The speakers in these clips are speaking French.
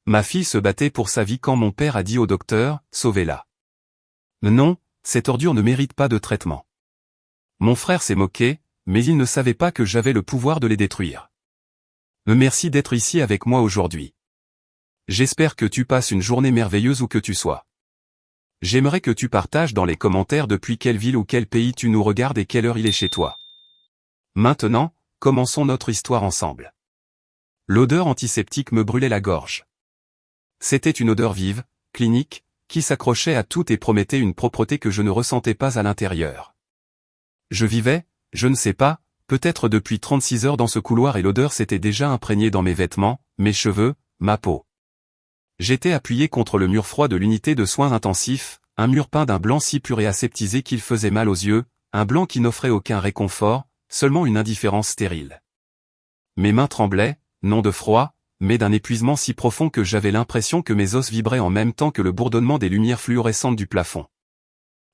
Ma fille se battait pour sa vie quand mon père a dit au docteur, sauvez-la. Non, cette ordure ne mérite pas de traitement. Mon frère s'est moqué, mais il ne savait pas que j'avais le pouvoir de les détruire. Merci d'être ici avec moi aujourd'hui. J'espère que tu passes une journée merveilleuse où que tu sois. J'aimerais que tu partages dans les commentaires depuis quelle ville ou quel pays tu nous regardes et quelle heure il est chez toi. Maintenant, commençons notre histoire ensemble. L'odeur antiseptique me brûlait la gorge. C'était une odeur vive, clinique, qui s'accrochait à tout et promettait une propreté que je ne ressentais pas à l'intérieur. Je vivais, je ne sais pas, peut-être depuis 36 heures dans ce couloir et l'odeur s'était déjà imprégnée dans mes vêtements, mes cheveux, ma peau. J'étais appuyé contre le mur froid de l'unité de soins intensifs, un mur peint d'un blanc si pur et aseptisé qu'il faisait mal aux yeux, un blanc qui n'offrait aucun réconfort, seulement une indifférence stérile. Mes mains tremblaient, non de froid, mais d'un épuisement si profond que j'avais l'impression que mes os vibraient en même temps que le bourdonnement des lumières fluorescentes du plafond.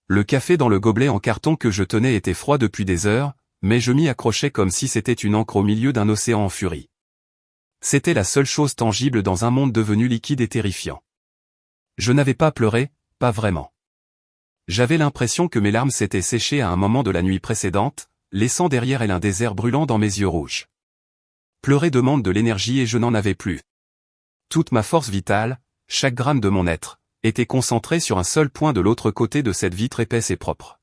Le café dans le gobelet en carton que je tenais était froid depuis des heures, mais je m'y accrochais comme si c'était une ancre au milieu d'un océan en furie. C'était la seule chose tangible dans un monde devenu liquide et terrifiant. Je n'avais pas pleuré, pas vraiment. J'avais l'impression que mes larmes s'étaient séchées à un moment de la nuit précédente, laissant derrière elles un désert brûlant dans mes yeux rouges. Pleurer demande de l'énergie et je n'en avais plus. Toute ma force vitale, chaque gramme de mon être, était concentré sur un seul point de l'autre côté de cette vitre épaisse et propre.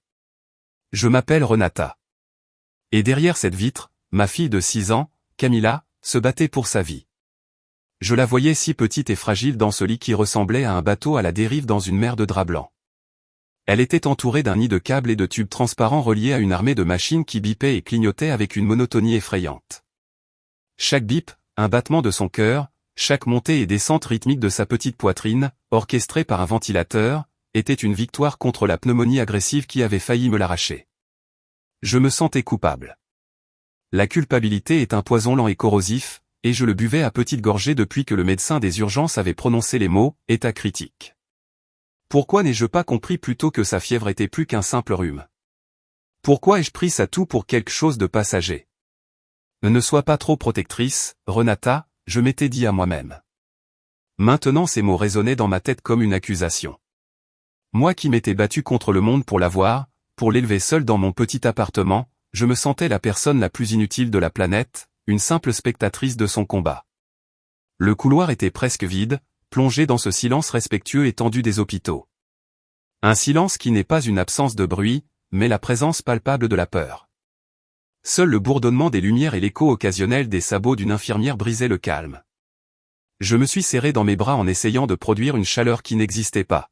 Je m'appelle Renata. Et derrière cette vitre, ma fille de 6 ans, Camilla, se battait pour sa vie. Je la voyais si petite et fragile dans ce lit qui ressemblait à un bateau à la dérive dans une mer de drap blanc. Elle était entourée d'un nid de câbles et de tubes transparents reliés à une armée de machines qui bipaient et clignotaient avec une monotonie effrayante. Chaque bip, un battement de son cœur, chaque montée et descente rythmique de sa petite poitrine, orchestrée par un ventilateur, était une victoire contre la pneumonie agressive qui avait failli me l'arracher. Je me sentais coupable. La culpabilité est un poison lent et corrosif, et je le buvais à petites gorgées depuis que le médecin des urgences avait prononcé les mots « état critique ». Pourquoi n'ai-je pas compris plus tôt que sa fièvre était plus qu'un simple rhume? Pourquoi ai-je pris ça tout pour quelque chose de passager? Ne sois pas trop protectrice, Renata, je m'étais dit à moi-même. Maintenant ces mots résonnaient dans ma tête comme une accusation. Moi qui m'étais battu contre le monde pour l'avoir, pour l'élever seul dans mon petit appartement, je me sentais la personne la plus inutile de la planète, une simple spectatrice de son combat. Le couloir était presque vide, plongé dans ce silence respectueux et tendu des hôpitaux. Un silence qui n'est pas une absence de bruit, mais la présence palpable de la peur. Seul le bourdonnement des lumières et l'écho occasionnel des sabots d'une infirmière brisaient le calme. Je me suis serré dans mes bras en essayant de produire une chaleur qui n'existait pas.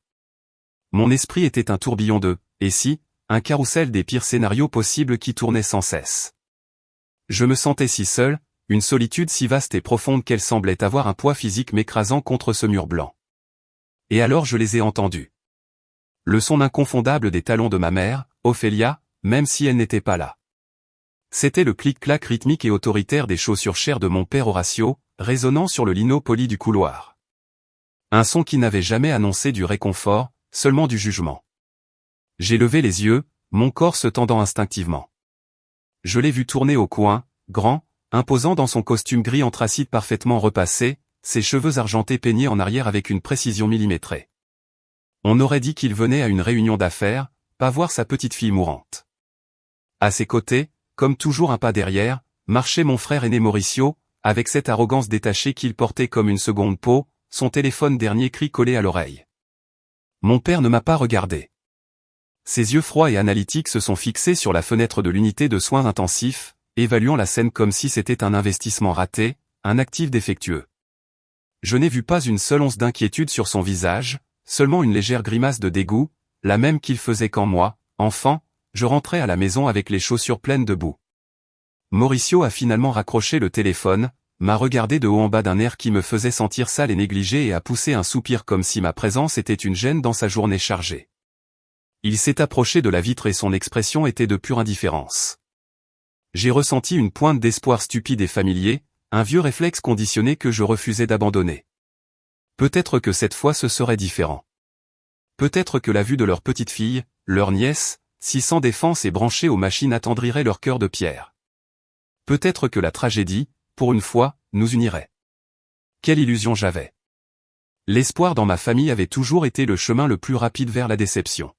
Mon esprit était un tourbillon de « et si ?» un carrousel des pires scénarios possibles qui tournait sans cesse. Je me sentais si seul, une solitude si vaste et profonde qu'elle semblait avoir un poids physique m'écrasant contre ce mur blanc. Et alors je les ai entendus. Le son inconfondable des talons de ma mère, Ophélia, même si elle n'était pas là. C'était le clic-clac rythmique et autoritaire des chaussures chères de mon père Horatio, résonnant sur le lino poli du couloir. Un son qui n'avait jamais annoncé du réconfort, seulement du jugement. J'ai levé les yeux, mon corps se tendant instinctivement. Je l'ai vu tourner au coin, grand, imposant dans son costume gris anthracite parfaitement repassé, ses cheveux argentés peignés en arrière avec une précision millimétrée. On aurait dit qu'il venait à une réunion d'affaires, pas voir sa petite fille mourante. À ses côtés, comme toujours un pas derrière, marchait mon frère aîné Mauricio, avec cette arrogance détachée qu'il portait comme une seconde peau, son téléphone dernier cri collé à l'oreille. Mon père ne m'a pas regardé. Ses yeux froids et analytiques se sont fixés sur la fenêtre de l'unité de soins intensifs, évaluant la scène comme si c'était un investissement raté, un actif défectueux. Je n'ai vu pas une seule once d'inquiétude sur son visage, seulement une légère grimace de dégoût, la même qu'il faisait quand moi, enfant, je rentrais à la maison avec les chaussures pleines de boue. Mauricio a finalement raccroché le téléphone, m'a regardé de haut en bas d'un air qui me faisait sentir sale et négligé et a poussé un soupir comme si ma présence était une gêne dans sa journée chargée. Il s'est approché de la vitre et son expression était de pure indifférence. J'ai ressenti une pointe d'espoir stupide et familier, un vieux réflexe conditionné que je refusais d'abandonner. Peut-être que cette fois ce serait différent. Peut-être que la vue de leur petite fille, leur nièce, si sans défense et branchée aux machines attendrirait leur cœur de pierre. Peut-être que la tragédie, pour une fois, nous unirait. Quelle illusion j'avais. L'espoir dans ma famille avait toujours été le chemin le plus rapide vers la déception.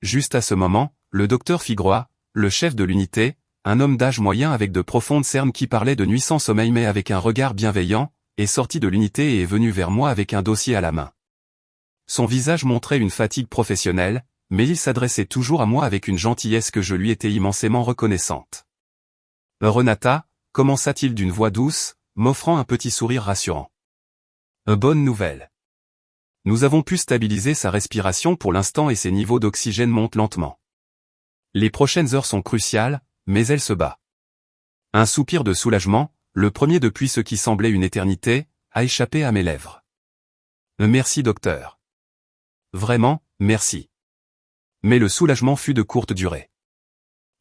Juste à ce moment, le docteur Figroy, le chef de l'unité, un homme d'âge moyen avec de profondes cernes qui parlait de nuit sans sommeil mais avec un regard bienveillant, est sorti de l'unité et est venu vers moi avec un dossier à la main. Son visage montrait une fatigue professionnelle, mais il s'adressait toujours à moi avec une gentillesse que je lui étais immensément reconnaissante. « Renata » commença-t-il d'une voix douce, m'offrant un petit sourire rassurant. « Bonne nouvelle. Nous avons pu stabiliser sa respiration pour l'instant et ses niveaux d'oxygène montent lentement. Les prochaines heures sont cruciales, mais elle se bat. » Un soupir de soulagement, le premier depuis ce qui semblait une éternité, a échappé à mes lèvres. « Merci docteur. Vraiment, merci. » Mais le soulagement fut de courte durée.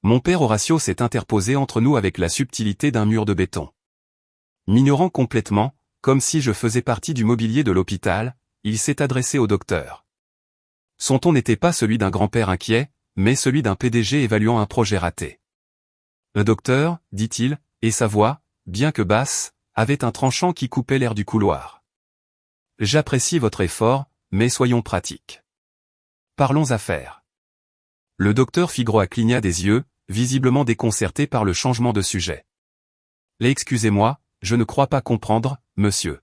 Mon père Horatio s'est interposé entre nous avec la subtilité d'un mur de béton. M'ignorant complètement, comme si je faisais partie du mobilier de l'hôpital, il s'est adressé au docteur. Son ton n'était pas celui d'un grand-père inquiet, mais celui d'un PDG évaluant un projet raté. « Docteur, dit-il, et sa voix, bien que basse, avait un tranchant qui coupait l'air du couloir. J'apprécie votre effort, mais soyons pratiques. Parlons affaires. » Le docteur Figroy cligna des yeux, visiblement déconcerté par le changement de sujet. « Excusez-moi, je ne crois pas comprendre, monsieur. »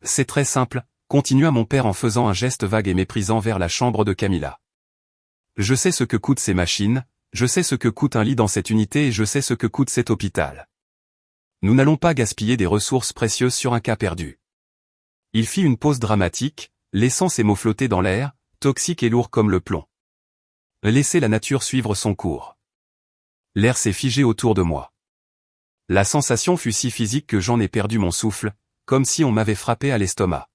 « C'est très simple, » continua mon père en faisant un geste vague et méprisant vers la chambre de Camilla. « Je sais ce que coûtent ces machines, je sais ce que coûte un lit dans cette unité et je sais ce que coûte cet hôpital. Nous n'allons pas gaspiller des ressources précieuses sur un cas perdu. » Il fit une pause dramatique, laissant ses mots flotter dans l'air, toxiques et lourds comme le plomb. « Laissez la nature suivre son cours. » L'air s'est figé autour de moi. La sensation fut si physique que j'en ai perdu mon souffle, comme si on m'avait frappé à l'estomac.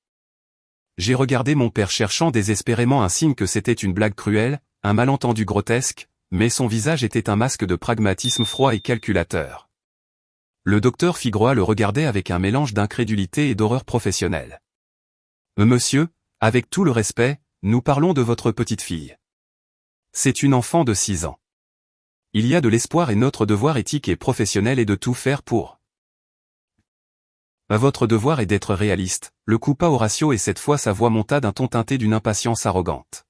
J'ai regardé mon père cherchant désespérément un signe que c'était une blague cruelle, un malentendu grotesque, mais son visage était un masque de pragmatisme froid et calculateur. Le docteur Figroy le regardait avec un mélange d'incrédulité et d'horreur professionnelle. « Monsieur, avec tout le respect, nous parlons de votre petite fille. C'est une enfant de 6 ans. Il y a de l'espoir et notre devoir éthique et professionnel est de tout faire pour. » « Votre devoir est d'être réaliste, » le coupa Horatio et cette fois sa voix monta d'un ton teinté d'une impatience arrogante.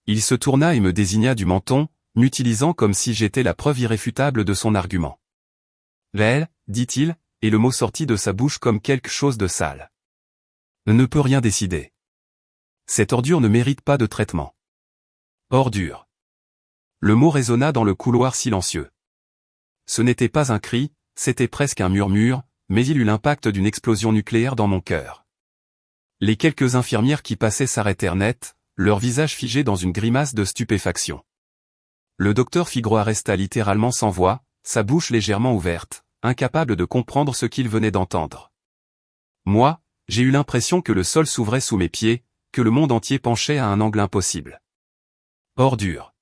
Il se tourna et me désigna du menton, m'utilisant comme si j'étais la preuve irréfutable de son argument. « Elle, dit-il, et le mot sortit de sa bouche comme quelque chose de sale. Ne peut rien décider. Cette ordure ne mérite pas de traitement. Ordure. » Le mot résonna dans le couloir silencieux. Ce n'était pas un cri, c'était presque un murmure, mais il eut l'impact d'une explosion nucléaire dans mon cœur. Les quelques infirmières qui passaient s'arrêtèrent net, leur visage figé dans une grimace de stupéfaction. Le docteur Figroy resta littéralement sans voix, sa bouche légèrement ouverte, incapable de comprendre ce qu'il venait d'entendre. Moi, j'ai eu l'impression que le sol s'ouvrait sous mes pieds, que le monde entier penchait à un angle impossible. Ordure.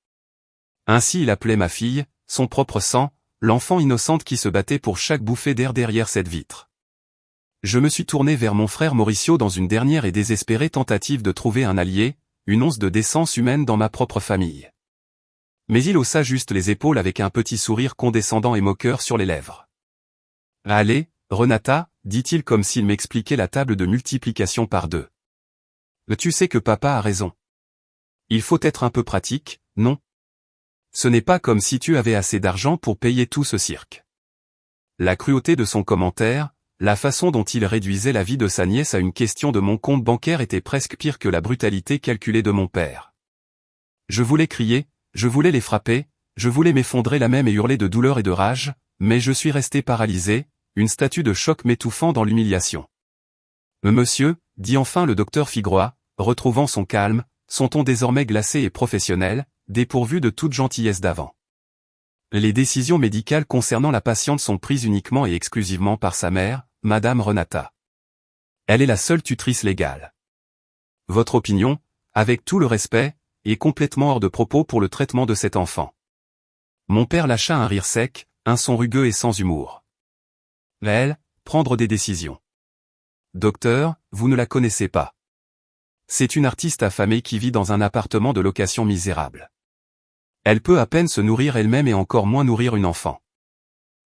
Ainsi il appelait ma fille, son propre sang, l'enfant innocente qui se battait pour chaque bouffée d'air derrière cette vitre. Je me suis tourné vers mon frère Mauricio dans une dernière et désespérée tentative de trouver un allié, une once de décence humaine dans ma propre famille. Mais il haussa juste les épaules avec un petit sourire condescendant et moqueur sur les lèvres. « Allez, Renata, dit-il comme s'il m'expliquait la table de multiplication par 2. Tu sais que papa a raison. Il faut être un peu pratique, non ? Ce n'est pas comme si tu avais assez d'argent pour payer tout ce cirque. » La cruauté de son commentaire, la façon dont il réduisait la vie de sa nièce à une question de mon compte bancaire était presque pire que la brutalité calculée de mon père. Je voulais crier, je voulais les frapper, je voulais m'effondrer la même et hurler de douleur et de rage, mais je suis resté paralysé, une statue de choc m'étouffant dans l'humiliation. « Monsieur, » dit enfin le docteur Figroy, retrouvant son calme, son ton désormais glacé et professionnel, dépourvu de toute gentillesse d'avant. Les décisions médicales concernant la patiente sont prises uniquement et exclusivement par sa mère, Madame Renata. Elle est la seule tutrice légale. Votre opinion, avec tout le respect, est complètement hors de propos pour le traitement de cet enfant. Mon père lâcha un rire sec, un son rugueux et sans humour. Elle, prendre des décisions. Docteur, vous ne la connaissez pas. C'est une artiste affamée qui vit dans un appartement de location misérable. Elle peut à peine se nourrir elle-même et encore moins nourrir une enfant.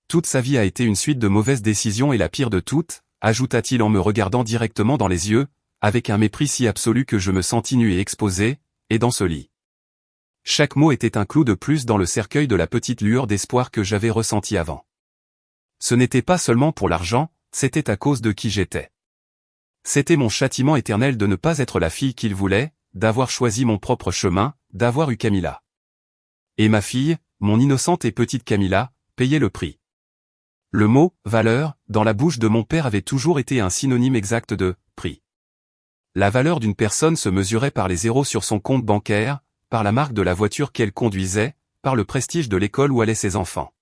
Toute sa vie a été une suite de mauvaises décisions et la pire de toutes, ajouta-t-il en me regardant directement dans les yeux, avec un mépris si absolu que je me sentis nu et exposé, et dans ce lit. Chaque mot était un clou de plus dans le cercueil de la petite lueur d'espoir que j'avais ressentie avant. Ce n'était pas seulement pour l'argent, c'était à cause de qui j'étais. C'était mon châtiment éternel de ne pas être la fille qu'il voulait, d'avoir choisi mon propre chemin, d'avoir eu Camilla. Et ma fille, mon innocente et petite Camilla, payait le prix. Le mot « valeur » dans la bouche de mon père avait toujours été un synonyme exact de « prix ». La valeur d'une personne se mesurait par les zéros sur son compte bancaire, par la marque de la voiture qu'elle conduisait, par le prestige de l'école où allaient ses enfants.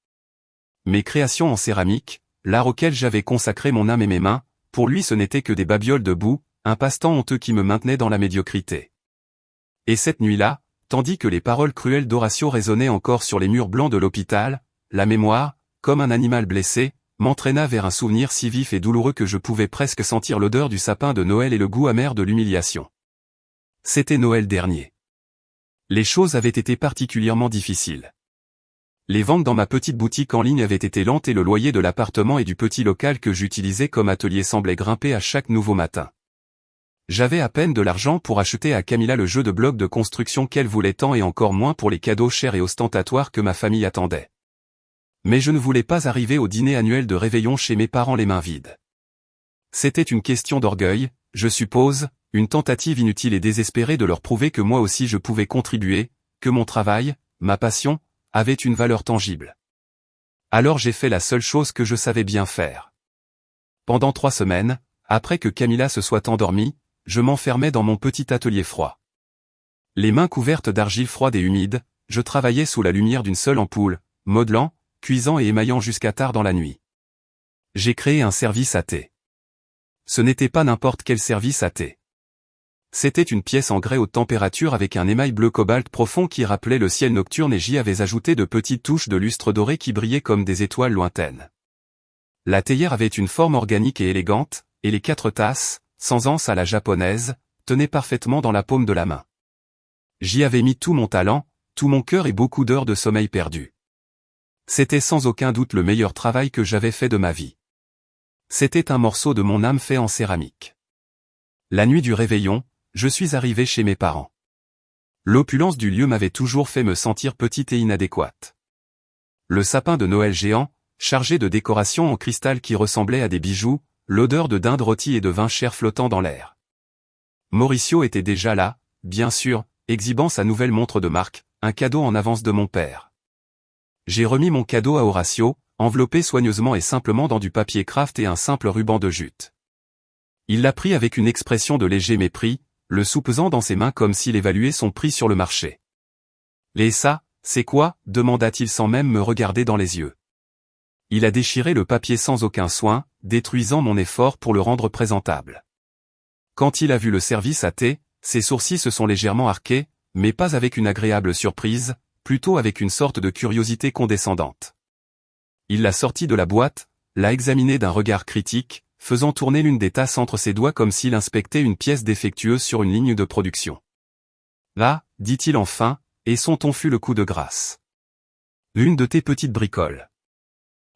Mes créations en céramique, l'art auquel j'avais consacré mon âme et mes mains, pour lui ce n'était que des babioles de boue, un passe-temps honteux qui me maintenait dans la médiocrité. Et cette nuit-là, tandis que les paroles cruelles d'Horatio résonnaient encore sur les murs blancs de l'hôpital, la mémoire, comme un animal blessé, m'entraîna vers un souvenir si vif et douloureux que je pouvais presque sentir l'odeur du sapin de Noël et le goût amer de l'humiliation. C'était Noël dernier. Les choses avaient été particulièrement difficiles. Les ventes dans ma petite boutique en ligne avaient été lentes et le loyer de l'appartement et du petit local que j'utilisais comme atelier semblait grimper à chaque nouveau matin. J'avais à peine de l'argent pour acheter à Camilla le jeu de blocs de construction qu'elle voulait tant et encore moins pour les cadeaux chers et ostentatoires que ma famille attendait. Mais je ne voulais pas arriver au dîner annuel de réveillon chez mes parents les mains vides. C'était une question d'orgueil, je suppose, une tentative inutile et désespérée de leur prouver que moi aussi je pouvais contribuer, que mon travail, ma passion, avait une valeur tangible. Alors j'ai fait la seule chose que je savais bien faire. Pendant 3 semaines, après que Camilla se soit endormie, je m'enfermais dans mon petit atelier froid. Les mains couvertes d'argile froide et humide, je travaillais sous la lumière d'une seule ampoule, modelant, cuisant et émaillant jusqu'à tard dans la nuit. J'ai créé un service à thé. Ce n'était pas n'importe quel service à thé. C'était une pièce en grès haute température avec un émail bleu cobalt profond qui rappelait le ciel nocturne et j'y avais ajouté de petites touches de lustre doré qui brillaient comme des étoiles lointaines. La théière avait une forme organique et élégante, et les 4 tasses, sans anse à la japonaise, tenaient parfaitement dans la paume de la main. J'y avais mis tout mon talent, tout mon cœur et beaucoup d'heures de sommeil perdu. C'était sans aucun doute le meilleur travail que j'avais fait de ma vie. C'était un morceau de mon âme fait en céramique. La nuit du réveillon, je suis arrivé chez mes parents. L'opulence du lieu m'avait toujours fait me sentir petite et inadéquate. Le sapin de Noël géant, chargé de décorations en cristal qui ressemblaient à des bijoux, l'odeur de dinde rôtie et de vin cher flottant dans l'air. Mauricio était déjà là, bien sûr, exhibant sa nouvelle montre de marque, un cadeau en avance de mon père. J'ai remis mon cadeau à Horatio, enveloppé soigneusement et simplement dans du papier craft et un simple ruban de jute. Il l'a pris avec une expression de léger mépris, le soupesant dans ses mains comme s'il évaluait son prix sur le marché. « Et ça, c'est quoi » demanda-t-il sans même me regarder dans les yeux. Il a déchiré le papier sans aucun soin, détruisant mon effort pour le rendre présentable. Quand il a vu le service à thé, ses sourcils se sont légèrement arqués, mais pas avec une agréable surprise, plutôt avec une sorte de curiosité condescendante. Il l'a sorti de la boîte, l'a examiné d'un regard critique, faisant tourner l'une des tasses entre ses doigts comme s'il inspectait une pièce défectueuse sur une ligne de production. « Là, dit-il enfin, et son ton fut le coup de grâce. Une de tes petites bricoles. »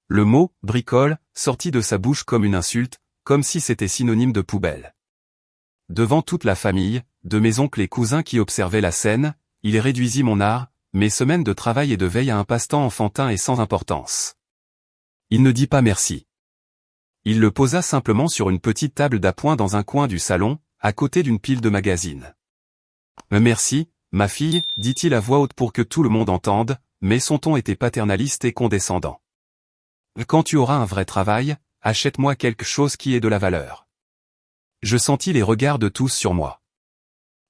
Le mot « bricole » sortit de sa bouche comme une insulte, comme si c'était synonyme de poubelle. Devant toute la famille, de mes oncles et cousins qui observaient la scène, il réduisit mon art, mes semaines de travail et de veille à un passe-temps enfantin et sans importance. Il ne dit pas merci. Il le posa simplement sur une petite table d'appoint dans un coin du salon, à côté d'une pile de magazines. « Merci, ma fille, dit-il à voix haute pour que tout le monde entende, mais son ton était paternaliste et condescendant. Quand tu auras un vrai travail, achète-moi quelque chose qui ait de la valeur. » Je sentis les regards de tous sur moi.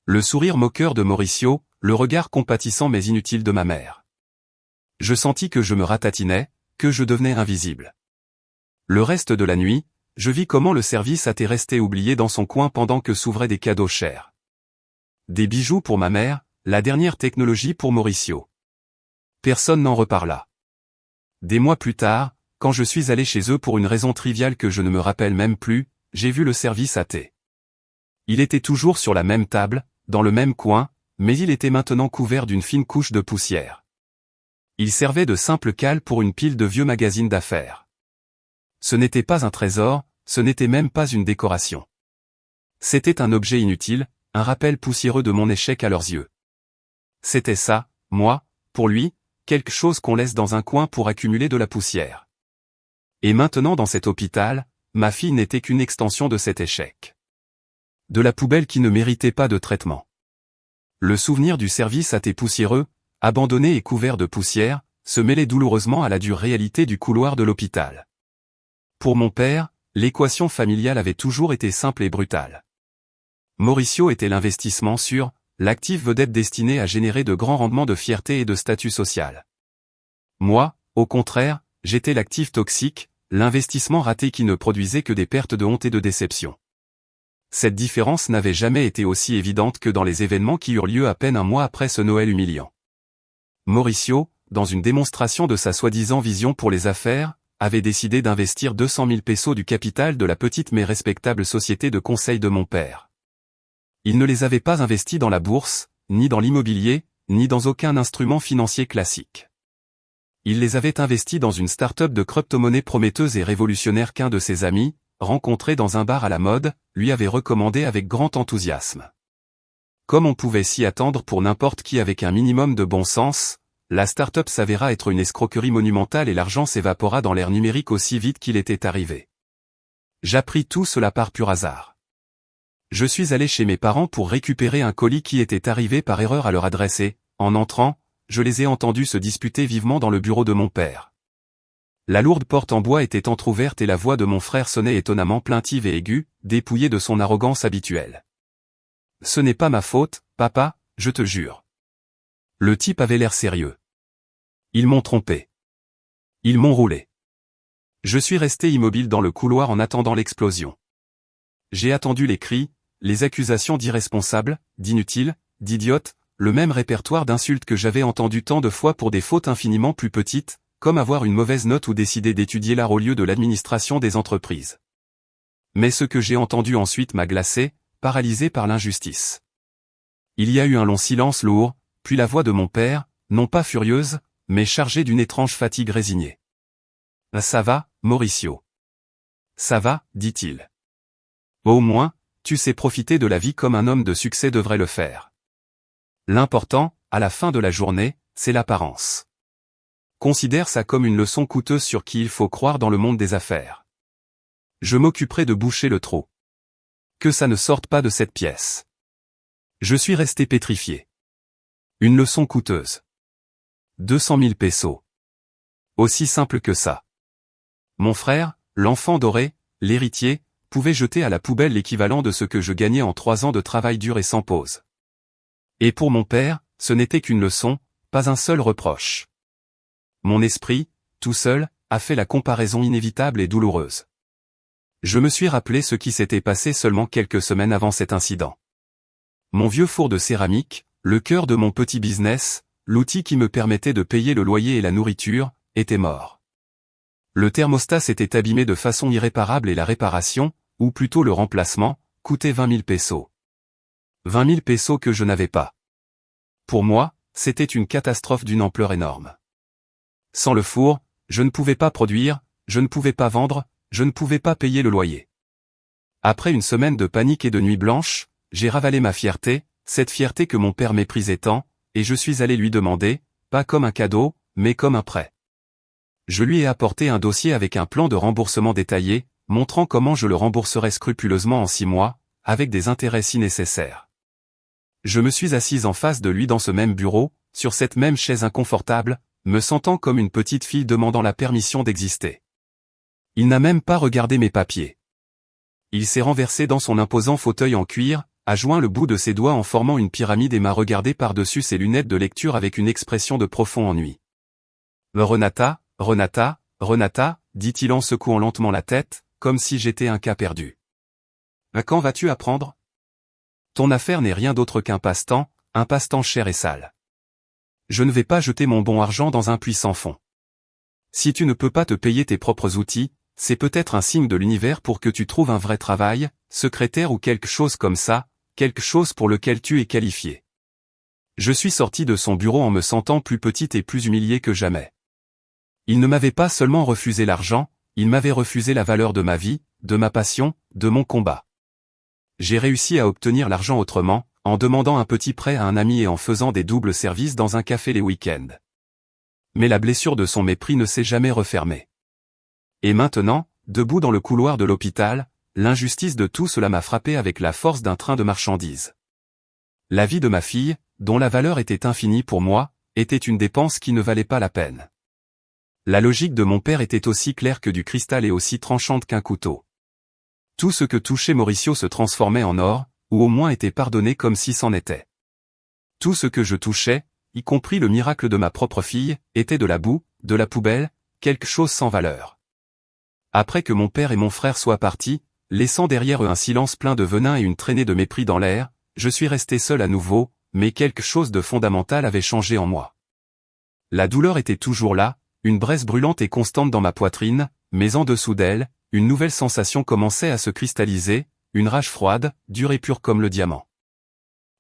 Le sourire moqueur de Mauricio, le regard compatissant mais inutile de ma mère. Je sentis que je me ratatinais, que je devenais invisible. Le reste de la nuit, je vis comment le service était resté oublié dans son coin pendant que s'ouvraient des cadeaux chers. Des bijoux pour ma mère, la dernière technologie pour Mauricio. Personne n'en reparla. Des mois plus tard, quand je suis allé chez eux pour une raison triviale que je ne me rappelle même plus, j'ai vu le service à thé. Il était toujours sur la même table, dans le même coin, mais il était maintenant couvert d'une fine couche de poussière. Il servait de simple cale pour une pile de vieux magazines d'affaires. Ce n'était pas un trésor, ce n'était même pas une décoration. C'était un objet inutile, un rappel poussiéreux de mon échec à leurs yeux. C'était ça, moi, pour lui, quelque chose qu'on laisse dans un coin pour accumuler de la poussière. Et maintenant dans cet hôpital, ma fille n'était qu'une extension de cet échec. De la poubelle qui ne méritait pas de traitement. Le souvenir du service à thé poussiéreux, abandonné et couvert de poussière, se mêlait douloureusement à la dure réalité du couloir de l'hôpital. Pour mon père, l'équation familiale avait toujours été simple et brutale. Mauricio était l'investissement sûr, l'actif vedette destiné à générer de grands rendements de fierté et de statut social. Moi, au contraire, j'étais l'actif toxique, l'investissement raté qui ne produisait que des pertes de honte et de déception. Cette différence n'avait jamais été aussi évidente que dans les événements qui eurent lieu à peine un mois après ce Noël humiliant. Mauricio, dans une démonstration de sa soi-disant vision pour les affaires, avait décidé d'investir 200 000 pesos du capital de la petite mais respectable société de conseil de mon père. Il ne les avait pas investis dans la bourse, ni dans l'immobilier, ni dans aucun instrument financier classique. Il les avait investis dans une start-up de crypto-monnaie prometteuse et révolutionnaire qu'un de ses amis, rencontré dans un bar à la mode, lui avait recommandé avec grand enthousiasme. Comme on pouvait s'y attendre pour n'importe qui avec un minimum de bon sens, la start-up s'avéra être une escroquerie monumentale et l'argent s'évapora dans l'ère numérique aussi vite qu'il était arrivé. J'appris tout cela par pur hasard. Je suis allé chez mes parents pour récupérer un colis qui était arrivé par erreur à leur adresse et, en entrant, je les ai entendus se disputer vivement dans le bureau de mon père. La lourde porte en bois était entr'ouverte et la voix de mon frère sonnait étonnamment plaintive et aiguë, dépouillée de son arrogance habituelle. « Ce n'est pas ma faute, papa, je te jure. » Le type avait l'air sérieux. Ils m'ont trompé. Ils m'ont roulé. Je suis resté immobile dans le couloir en attendant l'explosion. J'ai attendu les cris, les accusations d'irresponsables, d'inutiles, d'idiotes, le même répertoire d'insultes que j'avais entendu tant de fois pour des fautes infiniment plus petites, comme avoir une mauvaise note ou décider d'étudier l'art au lieu de l'administration des entreprises. Mais ce que j'ai entendu ensuite m'a glacé, paralysé par l'injustice. Il y a eu un long silence lourd, puis la voix de mon père, non pas furieuse, mais chargée d'une étrange fatigue résignée. « Ça va, Mauricio. Ça va, dit-il. Au moins, tu sais profiter de la vie comme un homme de succès devrait le faire. L'important, à la fin de la journée, c'est l'apparence. Considère ça comme une leçon coûteuse sur qui il faut croire dans le monde des affaires. Je m'occuperai de boucher le trou. Que ça ne sorte pas de cette pièce. » Je suis resté pétrifié. Une leçon coûteuse. 200 000 pesos. Aussi simple que ça. Mon frère, l'enfant doré, l'héritier, pouvait jeter à la poubelle l'équivalent de ce que je gagnais en 3 ans de travail dur et sans pause. Et pour mon père, ce n'était qu'une leçon, pas un seul reproche. Mon esprit, tout seul, a fait la comparaison inévitable et douloureuse. Je me suis rappelé ce qui s'était passé seulement quelques semaines avant cet incident. Mon vieux four de céramique, le cœur de mon petit business, l'outil qui me permettait de payer le loyer et la nourriture, était mort. Le thermostat s'était abîmé de façon irréparable et la réparation, ou plutôt le remplacement, coûtait 20 000 pesos. 20 000 pesos que je n'avais pas. Pour moi, c'était une catastrophe d'une ampleur énorme. Sans le four, je ne pouvais pas produire, je ne pouvais pas vendre, je ne pouvais pas payer le loyer. Après une semaine de panique et de nuit blanche, j'ai ravalé ma fierté, cette fierté que mon père méprisait tant, et je suis allé lui demander, pas comme un cadeau, mais comme un prêt. Je lui ai apporté un dossier avec un plan de remboursement détaillé, montrant comment je le rembourserais scrupuleusement en 6 mois, avec des intérêts si nécessaires. Je me suis assise en face de lui dans ce même bureau, sur cette même chaise inconfortable, me sentant comme une petite fille demandant la permission d'exister. Il n'a même pas regardé mes papiers. Il s'est renversé dans son imposant fauteuil en cuir, a joint le bout de ses doigts en formant une pyramide et m'a regardé par-dessus ses lunettes de lecture avec une expression de profond ennui. « Renata, Renata, Renata » dit-il en secouant lentement la tête, comme si j'étais un cas perdu. « Quand vas-tu apprendre ? Ton affaire n'est rien d'autre qu'un passe-temps, un passe-temps cher et sale. Je ne vais pas jeter mon bon argent dans un puits sans fond. Si tu ne peux pas te payer tes propres outils, c'est peut-être un signe de l'univers pour que tu trouves un vrai travail, secrétaire ou quelque chose comme ça, quelque chose pour lequel tu es qualifié. » Je suis sorti de son bureau en me sentant plus petite et plus humiliée que jamais. Il ne m'avait pas seulement refusé l'argent, il m'avait refusé la valeur de ma vie, de ma passion, de mon combat. J'ai réussi à obtenir l'argent autrement, en demandant un petit prêt à un ami et en faisant des doubles services dans un café les week-ends. Mais la blessure de son mépris ne s'est jamais refermée. Et maintenant, debout dans le couloir de l'hôpital, l'injustice de tout cela m'a frappé avec la force d'un train de marchandises. La vie de ma fille, dont la valeur était infinie pour moi, était une dépense qui ne valait pas la peine. La logique de mon père était aussi claire que du cristal et aussi tranchante qu'un couteau. Tout ce que touchait Mauricio se transformait en or, ou au moins était pardonné comme si c'en était. Tout ce que je touchais, y compris le miracle de ma propre fille, était de la boue, de la poubelle, quelque chose sans valeur. Après que mon père et mon frère soient partis, laissant derrière eux un silence plein de venin et une traînée de mépris dans l'air, je suis resté seul à nouveau, mais quelque chose de fondamental avait changé en moi. La douleur était toujours là, une braise brûlante et constante dans ma poitrine, mais en dessous d'elle, une nouvelle sensation commençait à se cristalliser, une rage froide, dure et pure comme le diamant.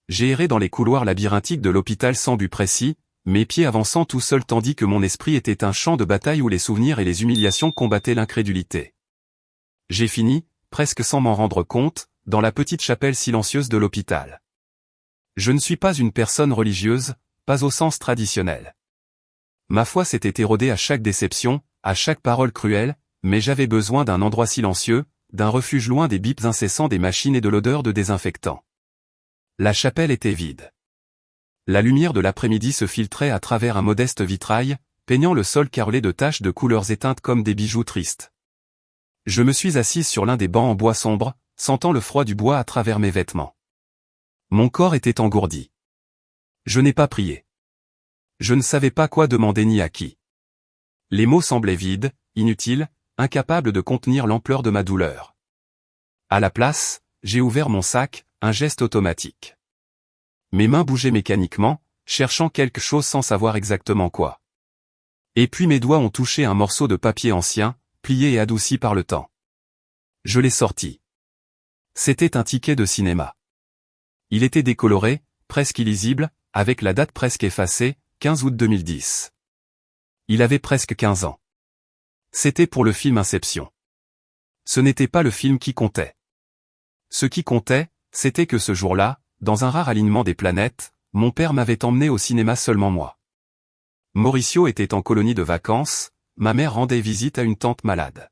J'ai erré dans les couloirs labyrinthiques de l'hôpital sans but précis, mes pieds avançant tout seuls tandis que mon esprit était un champ de bataille où les souvenirs et les humiliations combattaient l'incrédulité. J'ai fini, presque sans m'en rendre compte, dans la petite chapelle silencieuse de l'hôpital. Je ne suis pas une personne religieuse, pas au sens traditionnel. Ma foi s'était érodée à chaque déception, à chaque parole cruelle, mais j'avais besoin d'un endroit silencieux, d'un refuge loin des bips incessants des machines et de l'odeur de désinfectant. La chapelle était vide. La lumière de l'après-midi se filtrait à travers un modeste vitrail, peignant le sol carrelé de taches de couleurs éteintes comme des bijoux tristes. Je me suis assise sur l'un des bancs en bois sombre, sentant le froid du bois à travers mes vêtements. Mon corps était engourdi. Je n'ai pas prié. Je ne savais pas quoi demander ni à qui. Les mots semblaient vides, inutiles, incapables de contenir l'ampleur de ma douleur. À la place, j'ai ouvert mon sac, un geste automatique. Mes mains bougeaient mécaniquement, cherchant quelque chose sans savoir exactement quoi. Et puis mes doigts ont touché un morceau de papier ancien, plié et adouci par le temps. Je l'ai sorti. C'était un ticket de cinéma. Il était décoloré, presque illisible, avec la date presque effacée, 15 août 2010. Il avait presque 15 ans. C'était pour le film Inception. Ce n'était pas le film qui comptait. Ce qui comptait, c'était que ce jour-là, dans un rare alignement des planètes, mon père m'avait emmené au cinéma seulement moi. Mauricio était en colonie de vacances, ma mère rendait visite à une tante malade.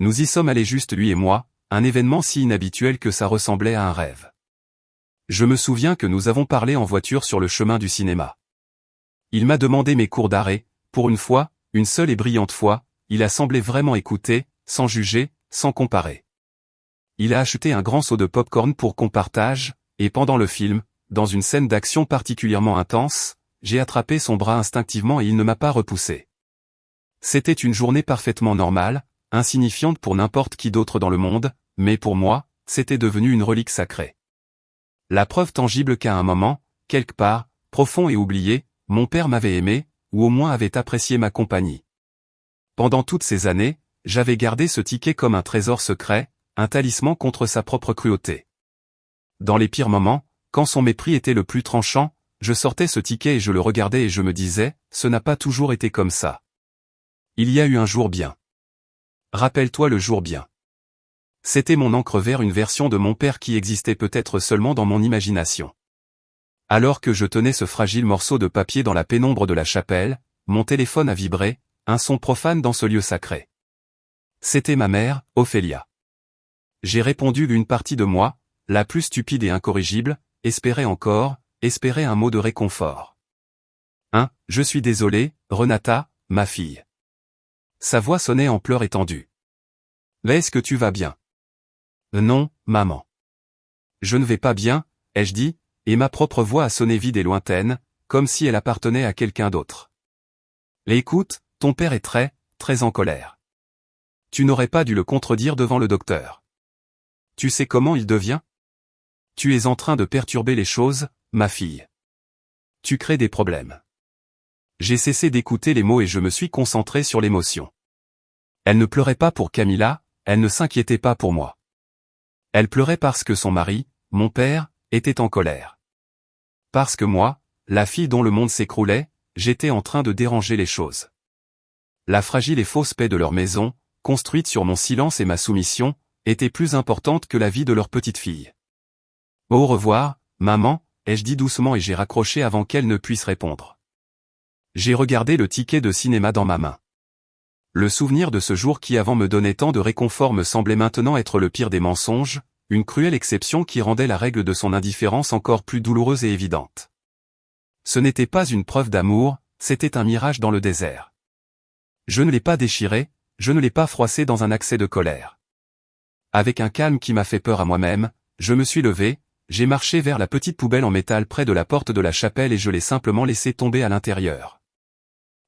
Nous y sommes allés juste lui et moi, un événement si inhabituel que ça ressemblait à un rêve. Je me souviens que nous avons parlé en voiture sur le chemin du cinéma. Il m'a demandé mes cours d'arrêt, pour une fois, une seule et brillante fois, il a semblé vraiment écouter, sans juger, sans comparer. Il a acheté un grand seau de pop-corn pour qu'on partage, et pendant le film, dans une scène d'action particulièrement intense, j'ai attrapé son bras instinctivement et il ne m'a pas repoussé. C'était une journée parfaitement normale, insignifiante pour n'importe qui d'autre dans le monde, mais pour moi, c'était devenu une relique sacrée. La preuve tangible qu'à un moment, quelque part, profond et oublié, mon père m'avait aimé, ou au moins avait apprécié ma compagnie. Pendant toutes ces années, j'avais gardé ce ticket comme un trésor secret, un talisman contre sa propre cruauté. Dans les pires moments, quand son mépris était le plus tranchant, je sortais ce ticket et je le regardais et je me disais, ce n'a pas toujours été comme ça. Il y a eu un jour bien. Rappelle-toi le jour bien. C'était mon encre vers une version de mon père qui existait peut-être seulement dans mon imagination. Alors que je tenais ce fragile morceau de papier dans la pénombre de la chapelle, mon téléphone a vibré, un son profane dans ce lieu sacré. C'était ma mère, Ophélia. J'ai répondu une partie de moi, la plus stupide et incorrigible, espérait un mot de réconfort. Je suis désolé, Renata, ma fille. Sa voix sonnait en pleurs étendus. Est-ce que tu vas bien? Non, maman. Je ne vais pas bien, ai-je dit, et ma propre voix a sonné vide et lointaine, comme si elle appartenait à quelqu'un d'autre. Écoute, ton père est très, très en colère. Tu n'aurais pas dû le contredire devant le docteur. Tu sais comment il devient? Tu es en train de perturber les choses, ma fille. Tu crées des problèmes. J'ai cessé d'écouter les mots et je me suis concentré sur l'émotion. Elle ne pleurait pas pour Camilla, elle ne s'inquiétait pas pour moi. Elle pleurait parce que son mari, mon père, était en colère. Parce que moi, la fille dont le monde s'écroulait, j'étais en train de déranger les choses. La fragile et fausse paix de leur maison, construite sur mon silence et ma soumission, était plus importante que la vie de leur petite fille. Au revoir, maman, ai-je dit doucement et j'ai raccroché avant qu'elle ne puisse répondre. J'ai regardé le ticket de cinéma dans ma main. Le souvenir de ce jour qui avant me donnait tant de réconfort me semblait maintenant être le pire des mensonges, une cruelle exception qui rendait la règle de son indifférence encore plus douloureuse et évidente. Ce n'était pas une preuve d'amour, c'était un mirage dans le désert. Je ne l'ai pas déchiré, je ne l'ai pas froissé dans un accès de colère. Avec un calme qui m'a fait peur à moi-même, je me suis levé, j'ai marché vers la petite poubelle en métal près de la porte de la chapelle et je l'ai simplement laissé tomber à l'intérieur.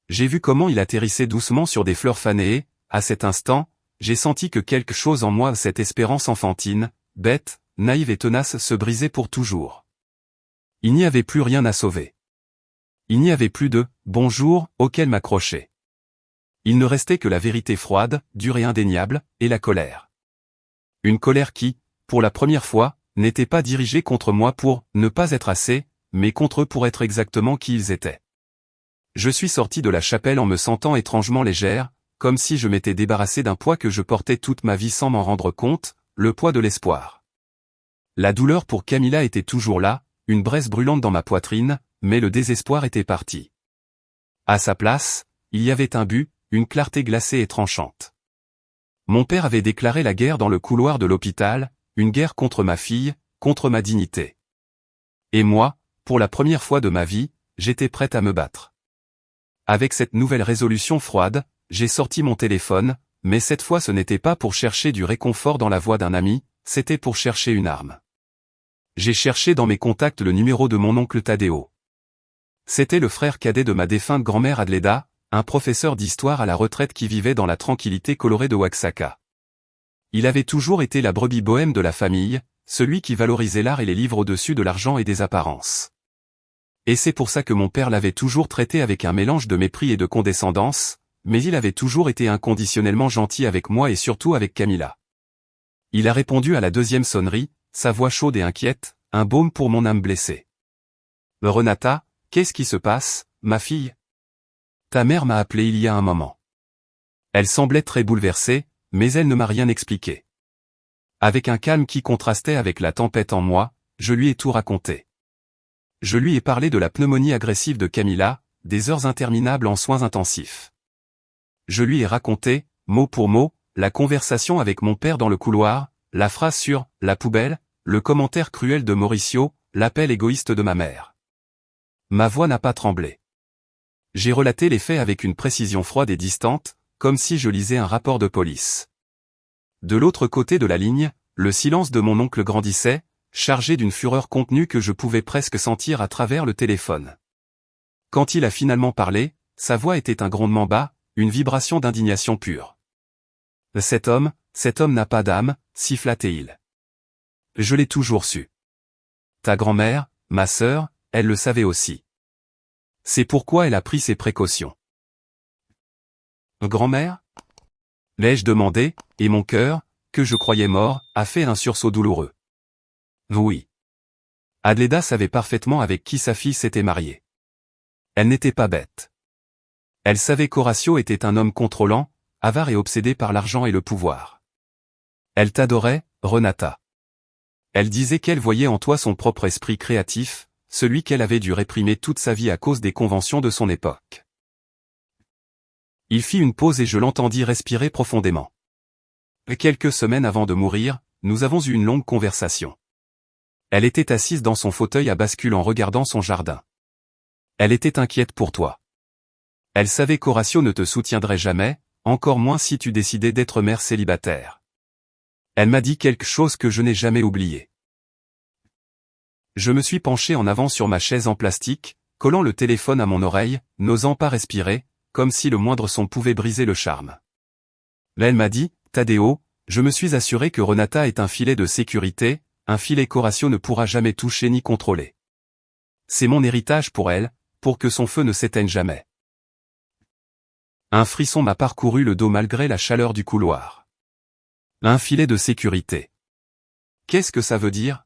J'ai vu comment il atterrissait doucement sur des fleurs fanées et, à cet instant, j'ai senti que quelque chose en moi, cette espérance enfantine, bête, naïve et tenace se brisait pour toujours. Il n'y avait plus rien à sauver. Il n'y avait plus de « bonjour » auquel m'accrocher. Il ne restait que la vérité froide, dure et indéniable, et la colère. Une colère qui, pour la première fois, n'était pas dirigée contre moi pour ne pas être assez, mais contre eux pour être exactement qui ils étaient. Je suis sorti de la chapelle en me sentant étrangement légère, comme si je m'étais débarrassé d'un poids que je portais toute ma vie sans m'en rendre compte, le poids de l'espoir. La douleur pour Camilla était toujours là, une braise brûlante dans ma poitrine, mais le désespoir était parti. À sa place, il y avait un but, une clarté glacée et tranchante. Mon père avait déclaré la guerre dans le couloir de l'hôpital, une guerre contre ma fille, contre ma dignité. Et moi, pour la première fois de ma vie, j'étais prête à me battre. Avec cette nouvelle résolution froide, j'ai sorti mon téléphone, mais cette fois ce n'était pas pour chercher du réconfort dans la voix d'un ami, c'était pour chercher une arme. J'ai cherché dans mes contacts le numéro de mon oncle Tadeo. C'était le frère cadet de ma défunte grand-mère Adleda, un professeur d'histoire à la retraite qui vivait dans la tranquillité colorée de Oaxaca. Il avait toujours été la brebis bohème de la famille, celui qui valorisait l'art et les livres au-dessus de l'argent et des apparences. Et c'est pour ça que mon père l'avait toujours traité avec un mélange de mépris et de condescendance, mais il avait toujours été inconditionnellement gentil avec moi et surtout avec Camilla. Il a répondu à la deuxième sonnerie, sa voix chaude et inquiète, un baume pour mon âme blessée. « Renata, qu'est-ce qui se passe, ma fille ? Ta mère m'a appelé il y a un moment. » Elle semblait très bouleversée, mais elle ne m'a rien expliqué. Avec un calme qui contrastait avec la tempête en moi, je lui ai tout raconté. Je lui ai parlé de la pneumonie agressive de Camilla, des heures interminables en soins intensifs. Je lui ai raconté, mot pour mot, la conversation avec mon père dans le couloir, la phrase sur « la poubelle », le commentaire cruel de Mauricio, l'appel égoïste de ma mère. Ma voix n'a pas tremblé. J'ai relaté les faits avec une précision froide et distante, comme si je lisais un rapport de police. De l'autre côté de la ligne, le silence de mon oncle grandissait, chargé d'une fureur contenue que je pouvais presque sentir à travers le téléphone. Quand il a finalement parlé, sa voix était un grondement bas, une vibration d'indignation pure. « Cet homme n'a pas d'âme », siffla-t-il. Je l'ai toujours su. Ta grand-mère, ma sœur, elle le savait aussi. C'est pourquoi elle a pris ses précautions. Grand-mère ? L'ai-je demandé, et mon cœur, que je croyais mort, a fait un sursaut douloureux. Oui. Adleda savait parfaitement avec qui sa fille s'était mariée. Elle n'était pas bête. Elle savait qu'Horacio était un homme contrôlant, avare et obsédé par l'argent et le pouvoir. Elle t'adorait, Renata. Elle disait qu'elle voyait en toi son propre esprit créatif, celui qu'elle avait dû réprimer toute sa vie à cause des conventions de son époque. Il fit une pause et je l'entendis respirer profondément. Quelques semaines avant de mourir, nous avons eu une longue conversation. Elle était assise dans son fauteuil à bascule en regardant son jardin. Elle était inquiète pour toi. Elle savait qu'Horacio ne te soutiendrait jamais, encore moins si tu décidais d'être mère célibataire. Elle m'a dit quelque chose que je n'ai jamais oublié. Je me suis penché en avant sur ma chaise en plastique, collant le téléphone à mon oreille, n'osant pas respirer, comme si le moindre son pouvait briser le charme. Là elle m'a dit, Tadeo, je me suis assuré que Renata est un filet de sécurité, un filet qu'Horacio ne pourra jamais toucher ni contrôler. C'est mon héritage pour elle, pour que son feu ne s'éteigne jamais. Un frisson m'a parcouru le dos malgré la chaleur du couloir. Un filet de sécurité. Qu'est-ce que ça veut dire ?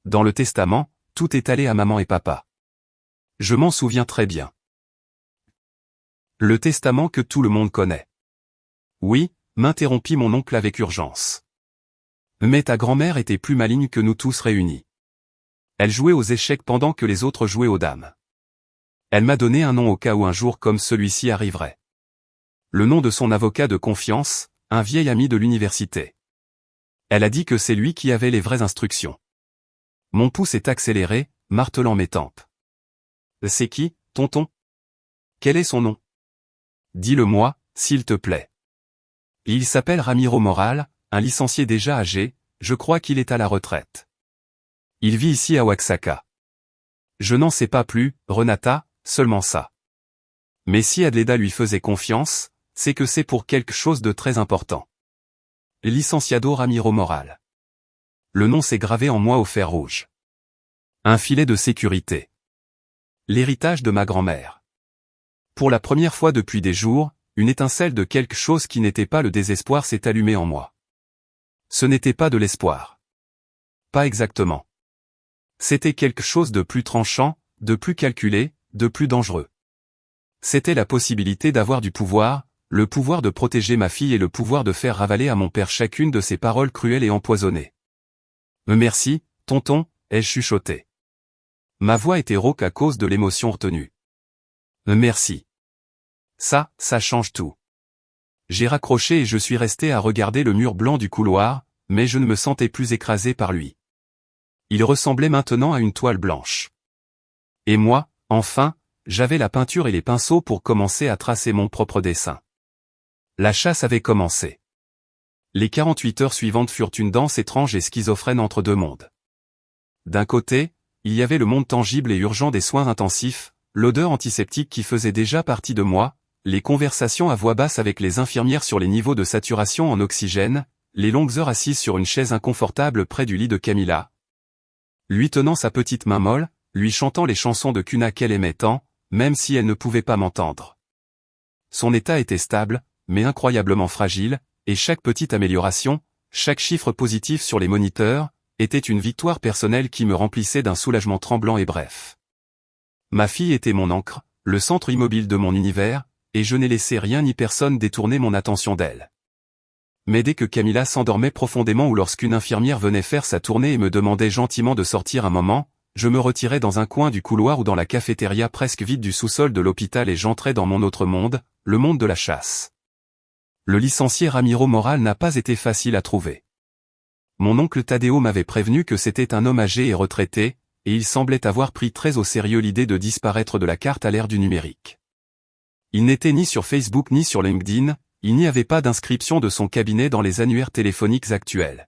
Dans le testament, tout est allé à maman et papa. Je m'en souviens très bien. Le testament que tout le monde connaît. Oui, m'interrompit mon oncle avec urgence. Mais ta grand-mère était plus maligne que nous tous réunis. Elle jouait aux échecs pendant que les autres jouaient aux dames. Elle m'a donné un nom au cas où un jour comme celui-ci arriverait. Le nom de son avocat de confiance, un vieil ami de l'université. Elle a dit que c'est lui qui avait les vraies instructions. Mon pouce est accéléré, martelant mes tempes. C'est qui, tonton? Quel est son nom? Dis-le-moi, s'il te plaît. Il s'appelle Ramiro Moral, un licencié déjà âgé, je crois qu'il est à la retraite. Il vit ici à Oaxaca. Je n'en sais pas plus, Renata, seulement ça. Mais si Adleda lui faisait confiance, c'est que c'est pour quelque chose de très important. Licenciado Ramiro Moral. Le nom s'est gravé en moi au fer rouge. Un filet de sécurité. L'héritage de ma grand-mère. Pour la première fois depuis des jours, une étincelle de quelque chose qui n'était pas le désespoir s'est allumée en moi. Ce n'était pas de l'espoir. Pas exactement. C'était quelque chose de plus tranchant, de plus calculé, de plus dangereux. C'était la possibilité d'avoir du pouvoir, le pouvoir de protéger ma fille et le pouvoir de faire ravaler à mon père chacune de ses paroles cruelles et empoisonnées. Merci, tonton, ai-je chuchoté. Ma voix était rauque à cause de l'émotion retenue. Merci. Ça change tout. J'ai raccroché et je suis resté à regarder le mur blanc du couloir, mais je ne me sentais plus écrasé par lui. Il ressemblait maintenant à une toile blanche. Et moi, enfin, j'avais la peinture et les pinceaux pour commencer à tracer mon propre dessin. La chasse avait commencé. Les 48 heures suivantes furent une danse étrange et schizophrène entre deux mondes. D'un côté, il y avait le monde tangible et urgent des soins intensifs, l'odeur antiseptique qui faisait déjà partie de moi, les conversations à voix basse avec les infirmières sur les niveaux de saturation en oxygène, les longues heures assises sur une chaise inconfortable près du lit de Camilla. Lui tenant sa petite main molle, lui chantant les chansons de Cuna qu'elle aimait tant, même si elle ne pouvait pas m'entendre. Son état était stable, mais incroyablement fragile, et chaque petite amélioration, chaque chiffre positif sur les moniteurs, était une victoire personnelle qui me remplissait d'un soulagement tremblant et bref. Ma fille était mon ancre, le centre immobile de mon univers, et je n'ai laissé rien ni personne détourner mon attention d'elle. Mais dès que Camilla s'endormait profondément ou lorsqu'une infirmière venait faire sa tournée et me demandait gentiment de sortir un moment, je me retirais dans un coin du couloir ou dans la cafétéria presque vide du sous-sol de l'hôpital et j'entrais dans mon autre monde, le monde de la chasse. Le licencié Ramiro Moral n'a pas été facile à trouver. Mon oncle Tadeo m'avait prévenu que c'était un homme âgé et retraité, et il semblait avoir pris très au sérieux l'idée de disparaître de la carte à l'ère du numérique. Il n'était ni sur Facebook ni sur LinkedIn, il n'y avait pas d'inscription de son cabinet dans les annuaires téléphoniques actuels.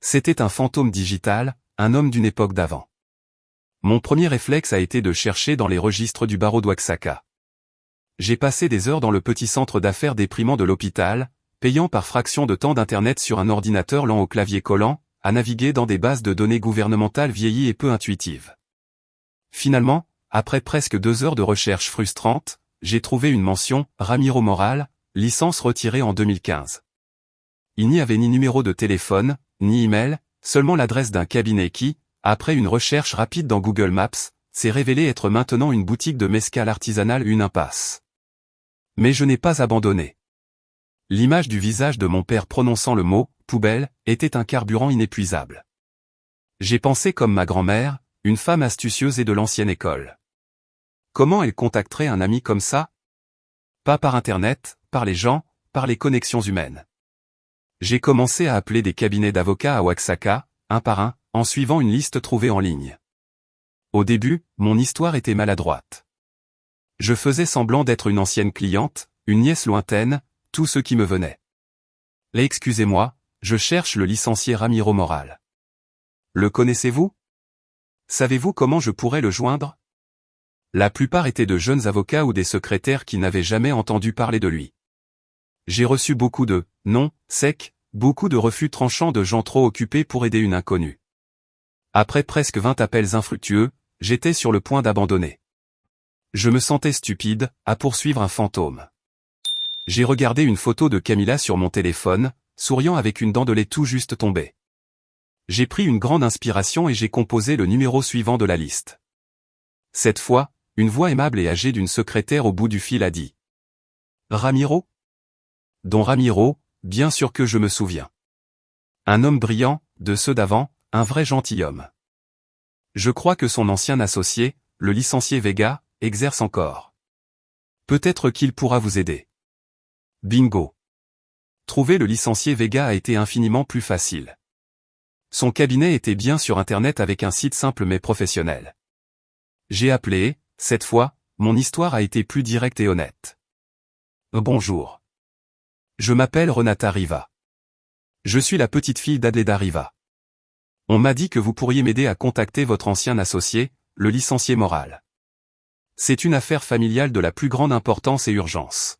C'était un fantôme digital, un homme d'une époque d'avant. Mon premier réflexe a été de chercher dans les registres du barreau d'Oaxaca. J'ai passé des heures dans le petit centre d'affaires déprimant de l'hôpital, payant par fraction de temps d'internet sur un ordinateur lent au clavier collant, à naviguer dans des bases de données gouvernementales vieillies et peu intuitives. Finalement, après presque 2 heures de recherche frustrantes, j'ai trouvé une mention, Ramiro Moral, licence retirée en 2015. Il n'y avait ni numéro de téléphone, ni email, seulement l'adresse d'un cabinet qui, après une recherche rapide dans Google Maps, s'est révélé être maintenant une boutique de mezcal artisanal, une impasse. Mais je n'ai pas abandonné. L'image du visage de mon père prononçant le mot « poubelle » était un carburant inépuisable. J'ai pensé comme ma grand-mère, une femme astucieuse et de l'ancienne école. Comment elle contacterait un ami comme ça? Pas par Internet, par les gens, par les connexions humaines. J'ai commencé à appeler des cabinets d'avocats à Oaxaca, un par un, en suivant une liste trouvée en ligne. Au début, mon histoire était maladroite. Je faisais semblant d'être une ancienne cliente, une nièce lointaine, tout ce qui me venait. Excusez-moi, je cherche le licencié Ramiro Moral. Le connaissez-vous? Savez-vous comment je pourrais le joindre? La plupart étaient de jeunes avocats ou des secrétaires qui n'avaient jamais entendu parler de lui. J'ai reçu beaucoup de « non » secs, beaucoup de refus tranchants de gens trop occupés pour aider une inconnue. Après presque 20 appels infructueux, j'étais sur le point d'abandonner. Je me sentais stupide, à poursuivre un fantôme. J'ai regardé une photo de Camilla sur mon téléphone, souriant avec une dent de lait tout juste tombée. J'ai pris une grande inspiration et j'ai composé le numéro suivant de la liste. Cette fois, une voix aimable et âgée d'une secrétaire au bout du fil a dit « Ramiro ?» Don Ramiro, bien sûr que je me souviens. Un homme brillant, de ceux d'avant, un vrai gentilhomme. Je crois que son ancien associé, le licencié Vega, exerce encore. Peut-être qu'il pourra vous aider. Bingo. Trouver le licencié Vega a été infiniment plus facile. Son cabinet était bien sur Internet avec un site simple mais professionnel. J'ai appelé et, cette fois, mon histoire a été plus directe et honnête. Bonjour. Je m'appelle Renata Riva. Je suis la petite fille d'Adleda Riva. On m'a dit que vous pourriez m'aider à contacter votre ancien associé, le licencié moral. C'est une affaire familiale de la plus grande importance et urgence.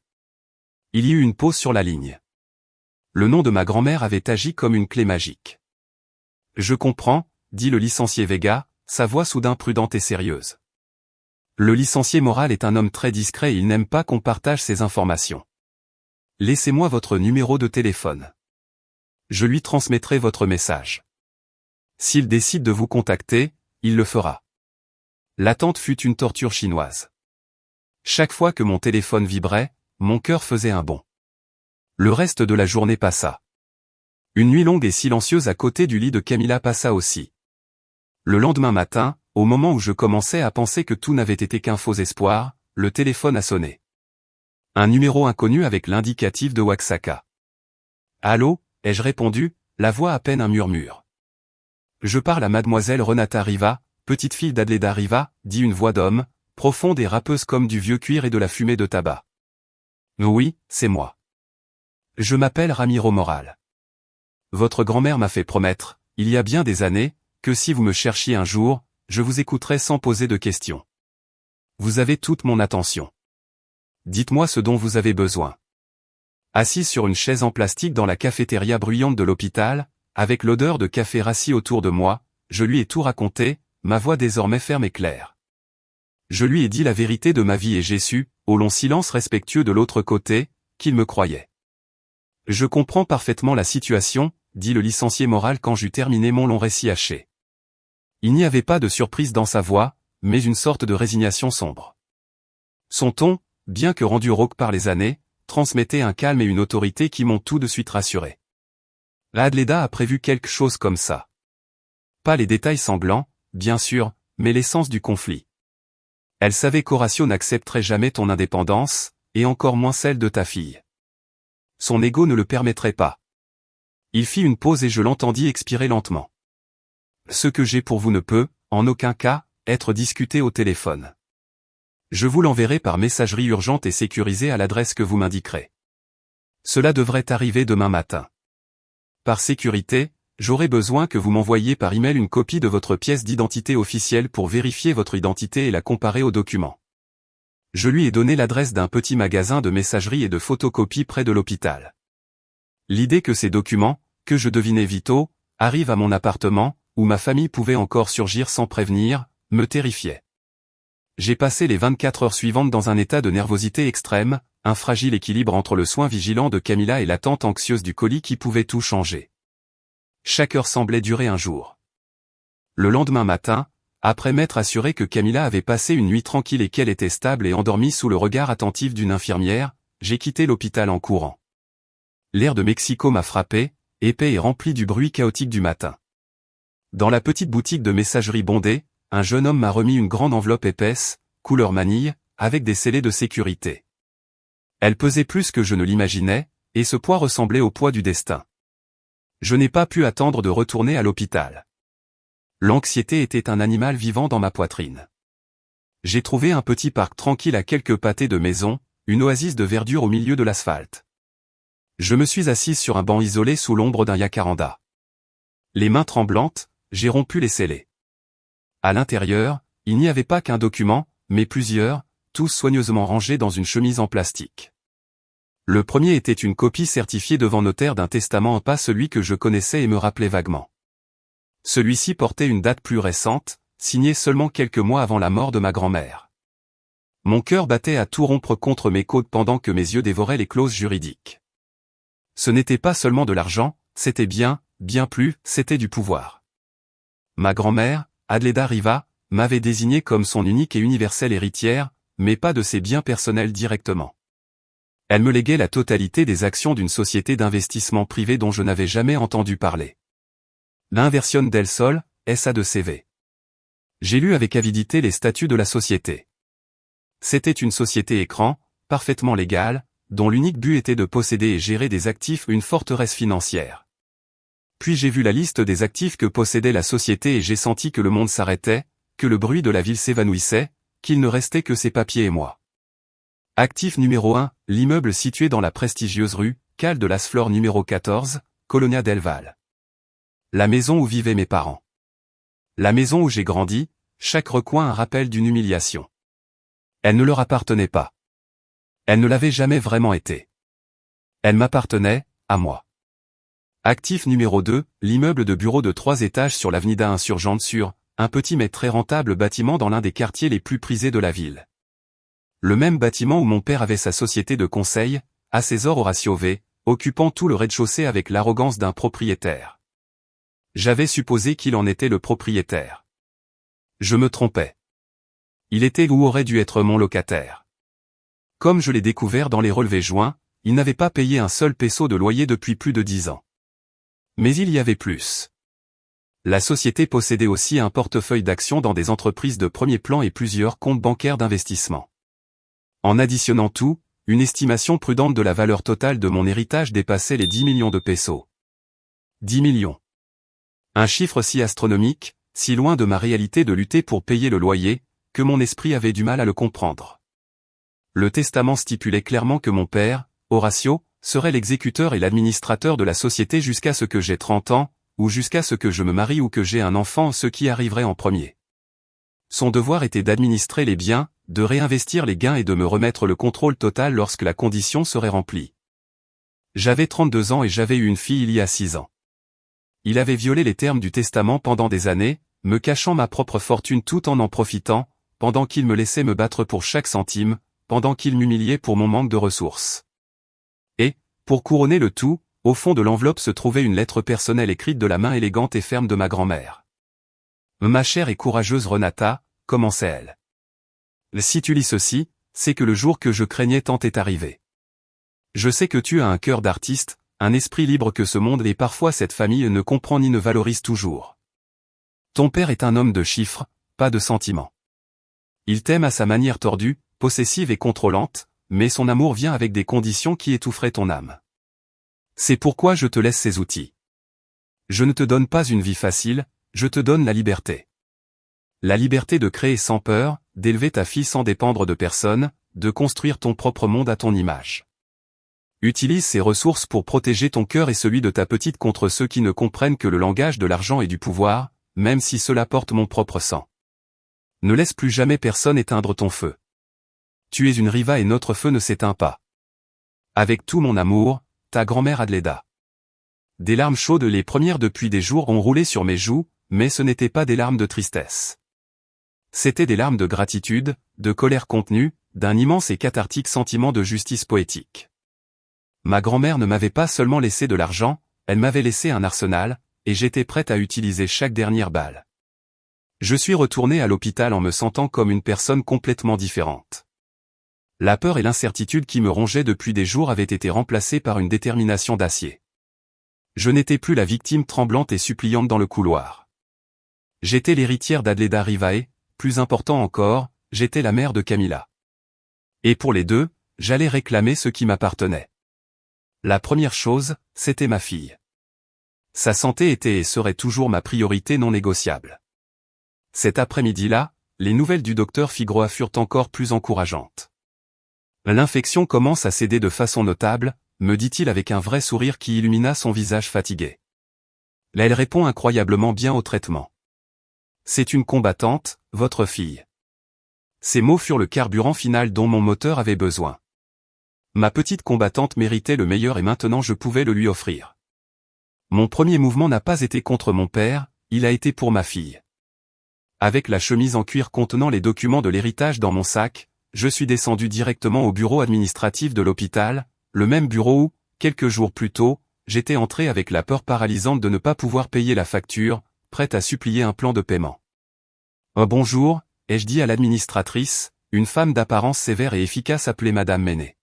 Il y eut une pause sur la ligne. Le nom de ma grand-mère avait agi comme une clé magique. Je comprends, dit le licencié Vega, sa voix soudain prudente et sérieuse. Le licencié moral est un homme très discret et il n'aime pas qu'on partage ses informations. Laissez-moi votre numéro de téléphone. Je lui transmettrai votre message. S'il décide de vous contacter, il le fera. L'attente fut une torture chinoise. Chaque fois que mon téléphone vibrait, mon cœur faisait un bond. Le reste de la journée passa. Une nuit longue et silencieuse à côté du lit de Camilla passa aussi. Le lendemain matin, au moment où je commençais à penser que tout n'avait été qu'un faux espoir, le téléphone a sonné. Un numéro inconnu avec l'indicatif de Oaxaca. Allô, ai-je répondu, la voix à peine un murmure. Je parle à mademoiselle Renata Riva, petite fille d'Adleda Riva, dit une voix d'homme, profonde et râpeuse comme du vieux cuir et de la fumée de tabac. Oui, c'est moi. Je m'appelle Ramiro Moral. Votre grand-mère m'a fait promettre, il y a bien des années, que si vous me cherchiez un jour, je vous écouterais sans poser de questions. Vous avez toute mon attention. Dites-moi ce dont vous avez besoin. Assise sur une chaise en plastique dans la cafétéria bruyante de l'hôpital, avec l'odeur de café rassis autour de moi, je lui ai tout raconté, ma voix désormais ferme et claire. Je lui ai dit la vérité de ma vie et j'ai su, au long silence respectueux de l'autre côté, qu'il me croyait. Je comprends parfaitement la situation, dit le licencié moral quand j'eus terminé mon long récit haché. Il n'y avait pas de surprise dans sa voix, mais une sorte de résignation sombre. Son ton, bien que rendu rauque par les années, transmettait un calme et une autorité qui m'ont tout de suite rassuré. Adleda a prévu quelque chose comme ça. Pas les détails sanglants, bien sûr, mais l'essence du conflit. Elle savait qu'Horatio n'accepterait jamais ton indépendance, et encore moins celle de ta fille. Son ego ne le permettrait pas. Il fit une pause et je l'entendis expirer lentement. Ce que j'ai pour vous ne peut, en aucun cas, être discuté au téléphone. Je vous l'enverrai par messagerie urgente et sécurisée à l'adresse que vous m'indiquerez. Cela devrait arriver demain matin. Par sécurité, j'aurai besoin que vous m'envoyiez par email une copie de votre pièce d'identité officielle pour vérifier votre identité et la comparer aux documents. Je lui ai donné l'adresse d'un petit magasin de messagerie et de photocopie près de l'hôpital. L'idée que ces documents, que je devinais vitaux, arrivent à mon appartement, où ma famille pouvait encore surgir sans prévenir, me terrifiait. J'ai passé les 24 heures suivantes dans un état de nervosité extrême, un fragile équilibre entre le soin vigilant de Camilla et l'attente anxieuse du colis qui pouvait tout changer. Chaque heure semblait durer un jour. Le lendemain matin, après m'être assuré que Camilla avait passé une nuit tranquille et qu'elle était stable et endormie sous le regard attentif d'une infirmière, j'ai quitté l'hôpital en courant. L'air de Mexico m'a frappé, épais et rempli du bruit chaotique du matin. Dans la petite boutique de messagerie bondée, un jeune homme m'a remis une grande enveloppe épaisse, couleur manille, avec des scellés de sécurité. Elle pesait plus que je ne l'imaginais, et ce poids ressemblait au poids du destin. Je n'ai pas pu attendre de retourner à l'hôpital. L'anxiété était un animal vivant dans ma poitrine. J'ai trouvé un petit parc tranquille à quelques pâtés de maison, une oasis de verdure au milieu de l'asphalte. Je me suis assise sur un banc isolé sous l'ombre d'un jacaranda. Les mains tremblantes, j'ai rompu les scellés. À l'intérieur, il n'y avait pas qu'un document, mais plusieurs, tous soigneusement rangés dans une chemise en plastique. Le premier était une copie certifiée devant notaire d'un testament, pas celui que je connaissais et me rappelait vaguement. Celui-ci portait une date plus récente, signée seulement quelques mois avant la mort de ma grand-mère. Mon cœur battait à tout rompre contre mes côtes pendant que mes yeux dévoraient les clauses juridiques. Ce n'était pas seulement de l'argent, c'était bien plus, c'était du pouvoir. Ma grand-mère, Adleda Riva, m'avait désigné comme son unique et universelle héritière, mais pas de ses biens personnels directement. Elle me léguait la totalité des actions d'une société d'investissement privé dont je n'avais jamais entendu parler. L'Inversión del Sol, SA de CV. J'ai lu avec avidité les statuts de la société. C'était une société écran, parfaitement légale, dont l'unique but était de posséder et gérer des actifs, une forteresse financière. Puis j'ai vu la liste des actifs que possédait la société et j'ai senti que le monde s'arrêtait, que le bruit de la ville s'évanouissait, qu'il ne restait que ses papiers et moi. Actif numéro 1, l'immeuble situé dans la prestigieuse rue Cal de las Flores numéro 14, Colonia del Val. La maison où vivaient mes parents. La maison où j'ai grandi, chaque recoin un rappel d'une humiliation. Elle ne leur appartenait pas. Elle ne l'avait jamais vraiment été. Elle m'appartenait, à moi. Actif numéro 2, l'immeuble de bureaux de 3 étages sur l'avenida Insurgente sur, un petit mais très rentable bâtiment dans l'un des quartiers les plus prisés de la ville. Le même bâtiment où mon père avait sa société de conseil, Assessor Horacio V, occupant tout le rez-de-chaussée avec l'arrogance d'un propriétaire. J'avais supposé qu'il en était le propriétaire. Je me trompais. Il était ou aurait dû être mon locataire. Comme je l'ai découvert dans les relevés joints, il n'avait pas payé un seul peso de loyer depuis plus de 10 ans. Mais il y avait plus. La société possédait aussi un portefeuille d'actions dans des entreprises de premier plan et plusieurs comptes bancaires d'investissement. En additionnant tout, une estimation prudente de la valeur totale de mon héritage dépassait les 10 millions de pesos. 10 millions. Un chiffre si astronomique, si loin de ma réalité de lutter pour payer le loyer, que mon esprit avait du mal à le comprendre. Le testament stipulait clairement que mon père, Horacio, serait l'exécuteur et l'administrateur de la société jusqu'à ce que j'aie 30 ans, ou jusqu'à ce que je me marie ou que j'aie un enfant, ce qui arriverait en premier. Son devoir était d'administrer les biens, de réinvestir les gains et de me remettre le contrôle total lorsque la condition serait remplie. J'avais 32 ans et j'avais eu une fille il y a 6 ans. Il avait violé les termes du testament pendant des années, me cachant ma propre fortune tout en profitant, pendant qu'il me laissait me battre pour chaque centime, pendant qu'il m'humiliait pour mon manque de ressources. Et, pour couronner le tout, au fond de l'enveloppe se trouvait une lettre personnelle écrite de la main élégante et ferme de ma grand-mère. « Ma chère et courageuse Renata », commençait-elle. « Si tu lis ceci, c'est que le jour que je craignais tant est arrivé. Je sais que tu as un cœur d'artiste, un esprit libre que ce monde et parfois cette famille ne comprend ni ne valorise toujours. Ton père est un homme de chiffres, pas de sentiments. Il t'aime à sa manière tordue, possessive et contrôlante, mais son amour vient avec des conditions qui étoufferaient ton âme. C'est pourquoi je te laisse ces outils. Je ne te donne pas une vie facile, je te donne la liberté. La liberté de créer sans peur, d'élever ta fille sans dépendre de personne, de construire ton propre monde à ton image. Utilise ces ressources pour protéger ton cœur et celui de ta petite contre ceux qui ne comprennent que le langage de l'argent et du pouvoir, même si cela porte mon propre sang. Ne laisse plus jamais personne éteindre ton feu. Tu es une riva et notre feu ne s'éteint pas. Avec tout mon amour, ta grand-mère Adleda. Des larmes chaudes, les premières depuis des jours, ont roulé sur mes joues, mais ce n'étaient pas des larmes de tristesse. C'étaient des larmes de gratitude, de colère contenue, d'un immense et cathartique sentiment de justice poétique. Ma grand-mère ne m'avait pas seulement laissé de l'argent, elle m'avait laissé un arsenal, et j'étais prête à utiliser chaque dernière balle. Je suis retourné à l'hôpital en me sentant comme une personne complètement différente. La peur et l'incertitude qui me rongeaient depuis des jours avaient été remplacées par une détermination d'acier. Je n'étais plus la victime tremblante et suppliante dans le couloir. J'étais l'héritière d'Adleda Rivae, plus important encore, j'étais la mère de Camila. Et pour les deux, j'allais réclamer ce qui m'appartenait. La première chose, c'était ma fille. Sa santé était et serait toujours ma priorité non négociable. Cet après-midi-là, les nouvelles du docteur Figueroa furent encore plus encourageantes. L'infection commence à céder de façon notable, me dit-il avec un vrai sourire qui illumina son visage fatigué. Là, elle répond incroyablement bien au traitement. C'est une combattante, votre fille. Ces mots furent le carburant final dont mon moteur avait besoin. Ma petite combattante méritait le meilleur et maintenant je pouvais le lui offrir. Mon premier mouvement n'a pas été contre mon père, il a été pour ma fille. Avec la chemise en cuir contenant les documents de l'héritage dans mon sac, je suis descendu directement au bureau administratif de l'hôpital, le même bureau où, quelques jours plus tôt, j'étais entré avec la peur paralysante de ne pas pouvoir payer la facture, prête à supplier un plan de paiement. « Oh bonjour », ai-je dit à l'administratrice, une femme d'apparence sévère et efficace appelée Madame Menet.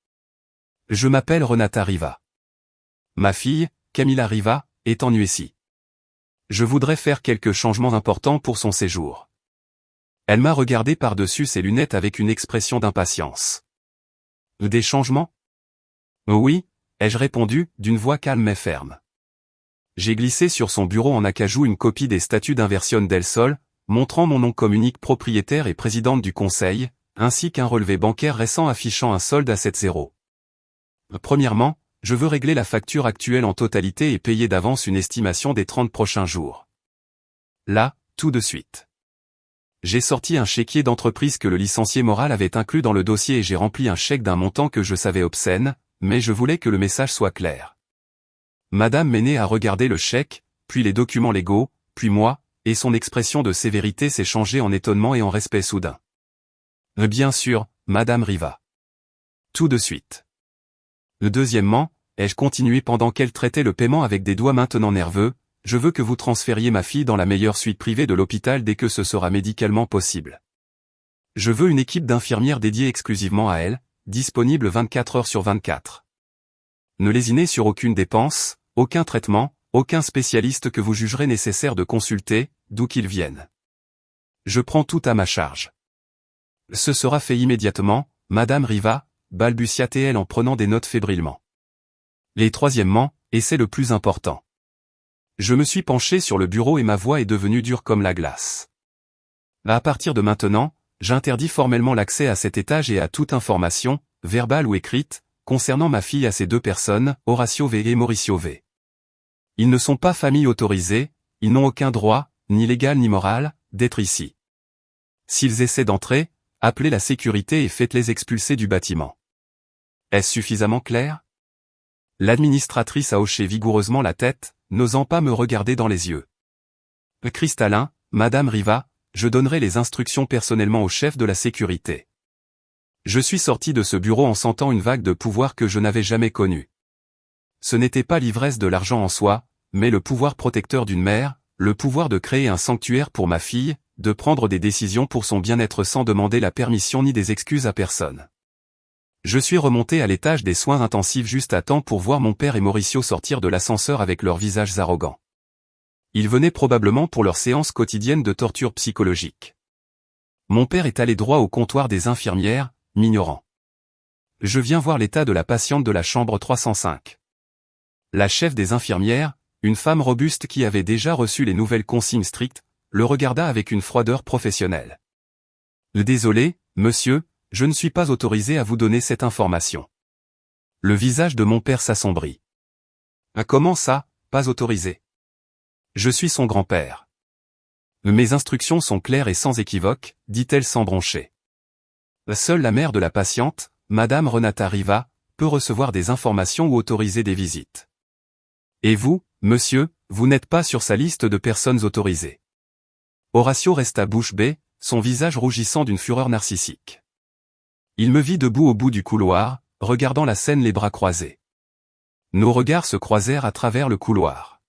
Je m'appelle Renata Riva. Ma fille, Camila Riva, est en USI. Je voudrais faire quelques changements importants pour son séjour. Elle m'a regardé par-dessus ses lunettes avec une expression d'impatience. Des changements? Oui, ai-je répondu, d'une voix calme mais ferme. J'ai glissé sur son bureau en acajou une copie des statuts d'inversion del Sol, montrant mon nom comme unique propriétaire et présidente du conseil, ainsi qu'un relevé bancaire récent affichant un solde à 7-0. Premièrement, je veux régler la facture actuelle en totalité et payer d'avance une estimation des 30 prochains jours. Là, tout de suite. J'ai sorti un chéquier d'entreprise que le licencié moral avait inclus dans le dossier et j'ai rempli un chèque d'un montant que je savais obscène, mais je voulais que le message soit clair. Madame Méné a regardé le chèque, puis les documents légaux, puis moi, et son expression de sévérité s'est changée en étonnement et en respect soudain. Bien sûr, Madame Riva. Tout de suite. Deuxièmement, ai-je continué pendant qu'elle traitait le paiement avec des doigts maintenant nerveux, je veux que vous transfériez ma fille dans la meilleure suite privée de l'hôpital dès que ce sera médicalement possible. Je veux une équipe d'infirmières dédiée exclusivement à elle, disponible 24 heures sur 24. Ne lésinez sur aucune dépense, aucun traitement, aucun spécialiste que vous jugerez nécessaire de consulter, d'où qu'il vienne. Je prends tout à ma charge. Ce sera fait immédiatement, Madame Riva, balbutia-t-elle en prenant des notes fébrilement. Et troisièmement, et c'est le plus important. Je me suis penché sur le bureau et ma voix est devenue dure comme la glace. À partir de maintenant, j'interdis formellement l'accès à cet étage et à toute information, verbale ou écrite, concernant ma fille à ces deux personnes, Horacio V et Mauricio V. Ils ne sont pas famille autorisée, ils n'ont aucun droit, ni légal ni moral, d'être ici. S'ils essaient d'entrer, appelez la sécurité et faites-les expulser du bâtiment. Est-ce suffisamment clair? L'administratrice a hoché vigoureusement la tête, n'osant pas me regarder dans les yeux. Cristallin, Madame Riva, je donnerai les instructions personnellement au chef de la sécurité. Je suis sorti de ce bureau en sentant une vague de pouvoir que je n'avais jamais connue. Ce n'était pas l'ivresse de l'argent en soi, mais le pouvoir protecteur d'une mère, le pouvoir de créer un sanctuaire pour ma fille, de prendre des décisions pour son bien-être sans demander la permission ni des excuses à personne. Je suis remonté à l'étage des soins intensifs juste à temps pour voir mon père et Mauricio sortir de l'ascenseur avec leurs visages arrogants. Ils venaient probablement pour leur séance quotidienne de torture psychologique. Mon père est allé droit au comptoir des infirmières, m'ignorant. Je viens voir l'état de la patiente de la chambre 305. La chef des infirmières, une femme robuste qui avait déjà reçu les nouvelles consignes strictes, le regarda avec une froideur professionnelle. Désolé, monsieur, je ne suis pas autorisé à vous donner cette information. Le visage de mon père s'assombrit. Comment ça, pas autorisé? Je suis son grand-père. Mes instructions sont claires et sans équivoque, dit-elle sans broncher. Seule la mère de la patiente, Madame Renata Riva, peut recevoir des informations ou autoriser des visites. Et vous, monsieur, vous n'êtes pas sur sa liste de personnes autorisées. Horacio resta bouche bée, son visage rougissant d'une fureur narcissique. Il me vit debout au bout du couloir, regardant la scène les bras croisés. Nos regards se croisèrent à travers le couloir.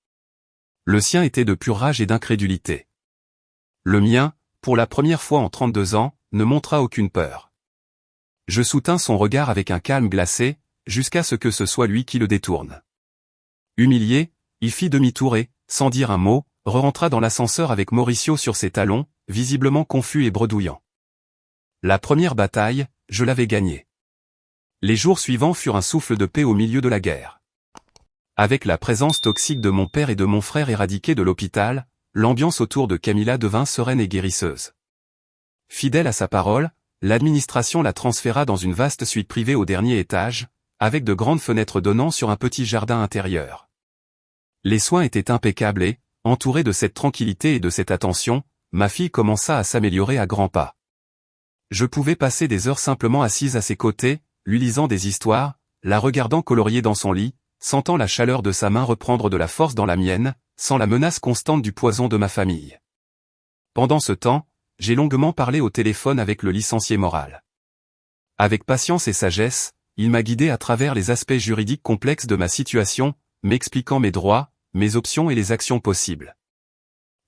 Le sien était de pure rage et d'incrédulité. Le mien, pour la première fois en 32 ans, ne montra aucune peur. Je soutins son regard avec un calme glacé, jusqu'à ce que ce soit lui qui le détourne. Humilié, il fit demi-tour et, sans dire un mot, re-rentra dans l'ascenseur avec Mauricio sur ses talons, visiblement confus et bredouillant. La première bataille, je l'avais gagnée. Les jours suivants furent un souffle de paix au milieu de la guerre. Avec la présence toxique de mon père et de mon frère éradiqués de l'hôpital, l'ambiance autour de Camila devint sereine et guérisseuse. Fidèle à sa parole, l'administration la transféra dans une vaste suite privée au dernier étage, avec de grandes fenêtres donnant sur un petit jardin intérieur. Les soins étaient impeccables et, entourée de cette tranquillité et de cette attention, ma fille commença à s'améliorer à grands pas. Je pouvais passer des heures simplement assise à ses côtés, lui lisant des histoires, la regardant colorier dans son lit, sentant la chaleur de sa main reprendre de la force dans la mienne, sans la menace constante du poison de ma famille. Pendant ce temps, j'ai longuement parlé au téléphone avec le licencié moral. Avec patience et sagesse, il m'a guidé à travers les aspects juridiques complexes de ma situation, m'expliquant mes droits, mes options et les actions possibles.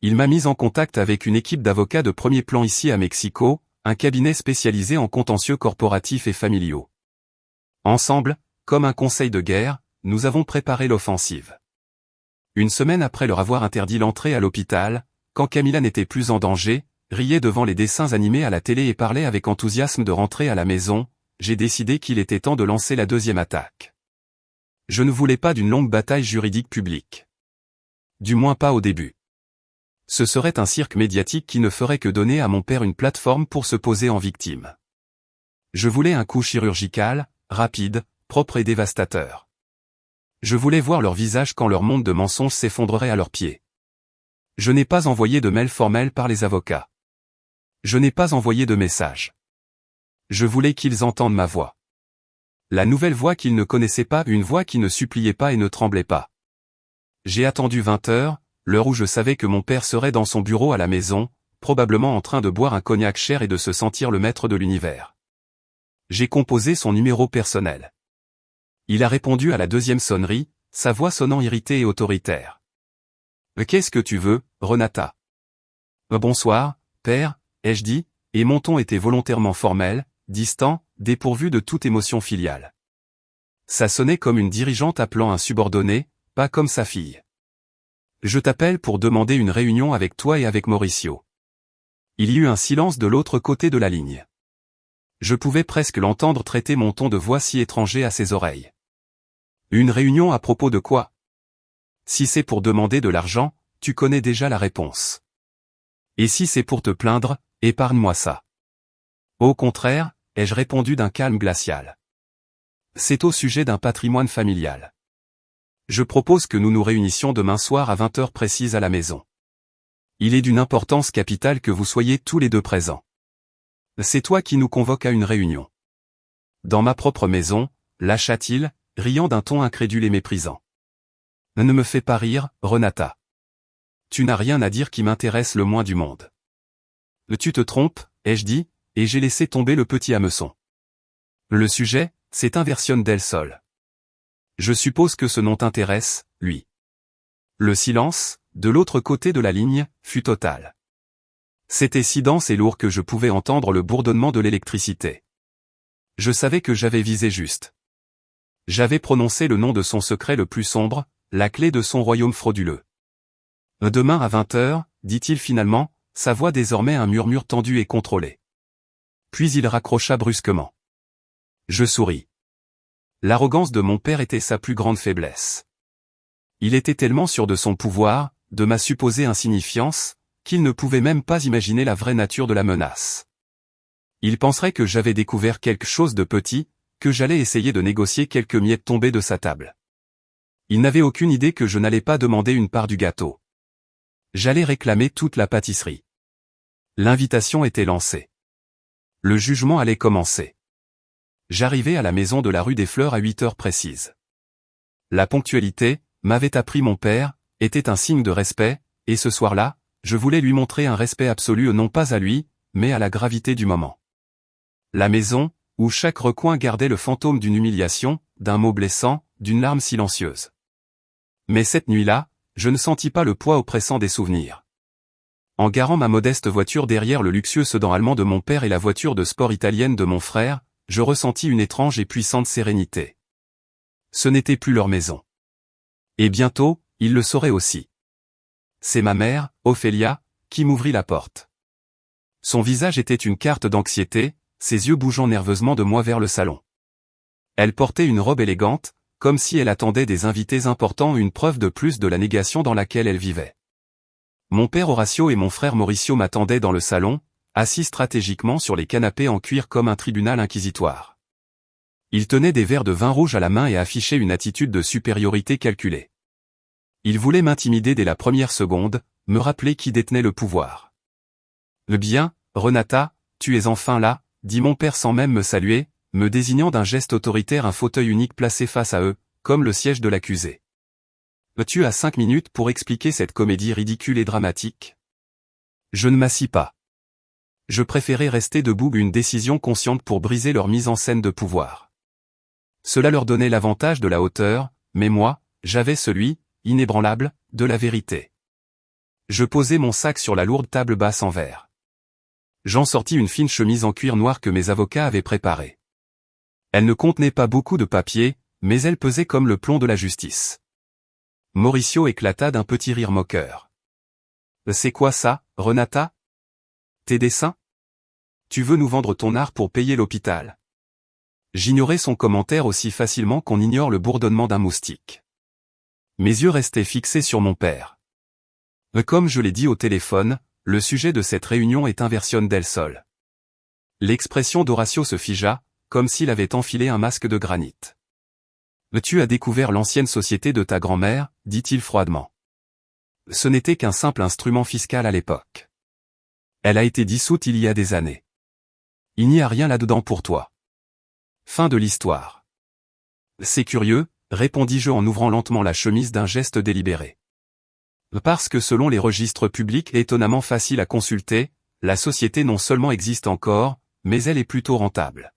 Il m'a mis en contact avec une équipe d'avocats de premier plan ici à Mexico, un cabinet spécialisé en contentieux corporatifs et familiaux. Ensemble, comme un conseil de guerre, nous avons préparé l'offensive. Une semaine après leur avoir interdit l'entrée à l'hôpital, quand Camilla n'était plus en danger, riait devant les dessins animés à la télé et parlait avec enthousiasme de rentrer à la maison, j'ai décidé qu'il était temps de lancer la deuxième attaque. Je ne voulais pas d'une longue bataille juridique publique. Du moins pas au début. Ce serait un cirque médiatique qui ne ferait que donner à mon père une plateforme pour se poser en victime. Je voulais un coup chirurgical, rapide, propre et dévastateur. Je voulais voir leur visage quand leur monde de mensonges s'effondrerait à leurs pieds. Je n'ai pas envoyé de mail formel par les avocats. Je n'ai pas envoyé de message. Je voulais qu'ils entendent ma voix. La nouvelle voix qu'ils ne connaissaient pas, une voix qui ne suppliait pas et ne tremblait pas. J'ai attendu 20 heures, l'heure où je savais que mon père serait dans son bureau à la maison, probablement en train de boire un cognac cher et de se sentir le maître de l'univers. J'ai composé son numéro personnel. Il a répondu à la deuxième sonnerie, sa voix sonnant irritée et autoritaire. « Qu'est-ce que tu veux, Renata ?»« Bonsoir, père, ai-je dit, et mon ton était volontairement formel, distant, dépourvu de toute émotion filiale. Ça sonnait comme une dirigeante appelant un subordonné, pas comme sa fille. « Je t'appelle pour demander une réunion avec toi et avec Mauricio. » Il y eut un silence de l'autre côté de la ligne. Je pouvais presque l'entendre traiter mon ton de voix si étranger à ses oreilles. Une réunion à propos de quoi? Si c'est pour demander de l'argent, tu connais déjà la réponse. Et si c'est pour te plaindre, épargne-moi ça. Au contraire, ai-je répondu d'un calme glacial. C'est au sujet d'un patrimoine familial. Je propose que nous nous réunissions demain soir à 20 heures précises à la maison. Il est d'une importance capitale que vous soyez tous les deux présents. C'est toi qui nous convoques à une réunion. Dans ma propre maison, lâcha-t-il, riant d'un ton incrédule et méprisant. Ne me fais pas rire, Renata. Tu n'as rien à dire qui m'intéresse le moins du monde. Tu te trompes, ai-je dit, et j'ai laissé tomber le petit hameçon. Le sujet, c'est Inversión del Sol. Je suppose que ce nom t'intéresse, lui. Le silence, de l'autre côté de la ligne, fut total. C'était si dense et lourd que je pouvais entendre le bourdonnement de l'électricité. Je savais que j'avais visé juste. J'avais prononcé le nom de son secret le plus sombre, la clé de son royaume frauduleux. Demain à 20 heures, dit-il finalement, sa voix désormais un murmure tendu et contrôlé. Puis il raccrocha brusquement. Je souris. L'arrogance de mon père était sa plus grande faiblesse. Il était tellement sûr de son pouvoir, de ma supposée insignifiance, qu'il ne pouvait même pas imaginer la vraie nature de la menace. Il penserait que j'avais découvert quelque chose de petit, que j'allais essayer de négocier quelques miettes tombées de sa table. Il n'avait aucune idée que je n'allais pas demander une part du gâteau. J'allais réclamer toute la pâtisserie. L'invitation était lancée. Le jugement allait commencer. J'arrivais à la maison de la rue des Fleurs à 8 heures précises. La ponctualité, m'avait appris mon père, était un signe de respect, et ce soir-là, je voulais lui montrer un respect absolu non pas à lui, mais à la gravité du moment. La maison, où chaque recoin gardait le fantôme d'une humiliation, d'un mot blessant, d'une larme silencieuse. Mais cette nuit-là, je ne sentis pas le poids oppressant des souvenirs. En garant ma modeste voiture derrière le luxueux sedan allemand de mon père et la voiture de sport italienne de mon frère, je ressentis une étrange et puissante sérénité. Ce n'était plus leur maison. Et bientôt, ils le sauraient aussi. C'est ma mère, Ophélia, qui m'ouvrit la porte. Son visage était une carte d'anxiété, ses yeux bougeant nerveusement de moi vers le salon. Elle portait une robe élégante, comme si elle attendait des invités importants, une preuve de plus de la négation dans laquelle elle vivait. Mon père Horacio et mon frère Mauricio m'attendaient dans le salon, assis stratégiquement sur les canapés en cuir comme un tribunal inquisitoire. Ils tenaient des verres de vin rouge à la main et affichaient une attitude de supériorité calculée. Ils voulaient m'intimider dès la première seconde, me rappeler qui détenait le pouvoir. « Bien, Renata, tu es enfin là », dit mon père sans même me saluer, me désignant d'un geste autoritaire un fauteuil unique placé face à eux, comme le siège de l'accusé. « Tu as 5 minutes pour expliquer cette comédie ridicule et dramatique ?» Je ne m'assis pas. Je préférais rester debout, une décision consciente pour briser leur mise en scène de pouvoir. Cela leur donnait l'avantage de la hauteur, mais moi, j'avais celui, inébranlable, de la vérité. Je posai mon sac sur la lourde table basse en verre. J'en sortis une fine chemise en cuir noir que mes avocats avaient préparée. Elle ne contenait pas beaucoup de papier, mais elle pesait comme le plomb de la justice. Mauricio éclata d'un petit rire moqueur. C'est quoi ça, Renata? Tes dessins? Tu veux nous vendre ton art pour payer l'hôpital? J'ignorais son commentaire aussi facilement qu'on ignore le bourdonnement d'un moustique. Mes yeux restaient fixés sur mon père. Comme je l'ai dit au téléphone, le sujet de cette réunion est Inversion del Sol. L'expression d'Horacio se figea, comme s'il avait enfilé un masque de granit. Tu as découvert l'ancienne société de ta grand-mère, dit-il froidement. Ce n'était qu'un simple instrument fiscal à l'époque. Elle a été dissoute il y a des années. Il n'y a rien là-dedans pour toi. Fin de l'histoire. C'est curieux, répondis-je en ouvrant lentement la chemise d'un geste délibéré. Parce que selon les registres publics étonnamment faciles à consulter, la société non seulement existe encore, mais elle est plutôt rentable.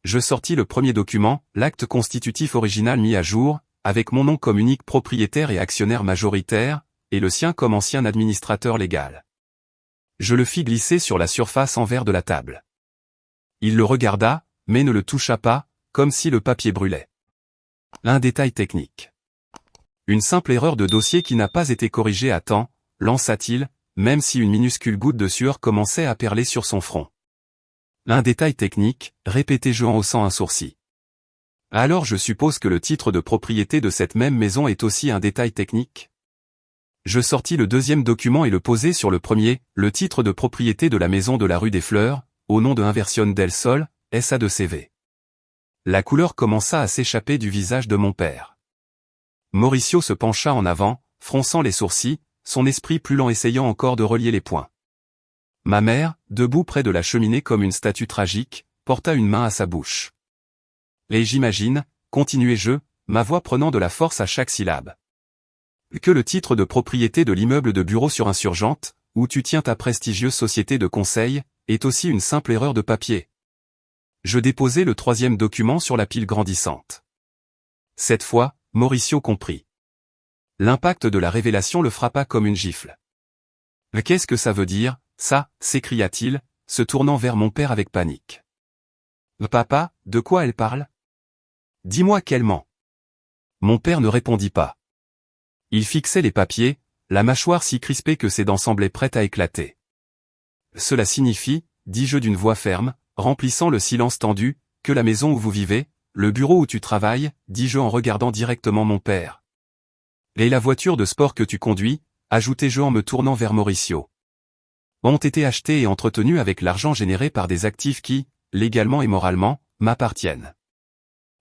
Je sortis le premier document, l'acte constitutif original mis à jour, avec mon nom comme unique propriétaire et actionnaire majoritaire, et le sien comme ancien administrateur légal. Je le fis glisser sur la surface en verre de la table. Il le regarda, mais ne le toucha pas, comme si le papier brûlait. Un détail technique. Une simple erreur de dossier qui n'a pas été corrigée à temps, lança-t-il, même si une minuscule goutte de sueur commençait à perler sur son front. Un détail technique, répétai-je en haussant un sourcil. Alors je suppose que le titre de propriété de cette même maison est aussi un détail technique? Je sortis le deuxième document et le posai sur le premier, le titre de propriété de la maison de la rue des Fleurs, au nom de Inversion del Sol, SA de CV. La couleur commença à s'échapper du visage de mon père. Mauricio se pencha en avant, fronçant les sourcils, son esprit plus lent essayant encore de relier les points. Ma mère, debout près de la cheminée comme une statue tragique, porta une main à sa bouche. Et j'imagine, continuai-je, ma voix prenant de la force à chaque syllabe, que le titre de propriété de l'immeuble de bureau sur Insurgente, où tu tiens ta prestigieuse société de conseil, est aussi une simple erreur de papier. Je déposai le troisième document sur la pile grandissante. Cette fois, Mauricio comprit. L'impact de la révélation le frappa comme une gifle. Qu'est-ce que ça veut dire, ça, s'écria-t-il, se tournant vers mon père avec panique. Papa, de quoi elle parle? Dis-moi qu'elle ment. Mon père ne répondit pas. Il fixait les papiers, la mâchoire si crispée que ses dents semblaient prêtes à éclater. Cela signifie, dis-je d'une voix ferme, remplissant le silence tendu, que la maison où vous vivez, le bureau où tu travailles, dis-je en regardant directement mon père. Et la voiture de sport que tu conduis, ajoutai-je en me tournant vers Mauricio, ont été achetés et entretenus avec l'argent généré par des actifs qui, légalement et moralement, m'appartiennent.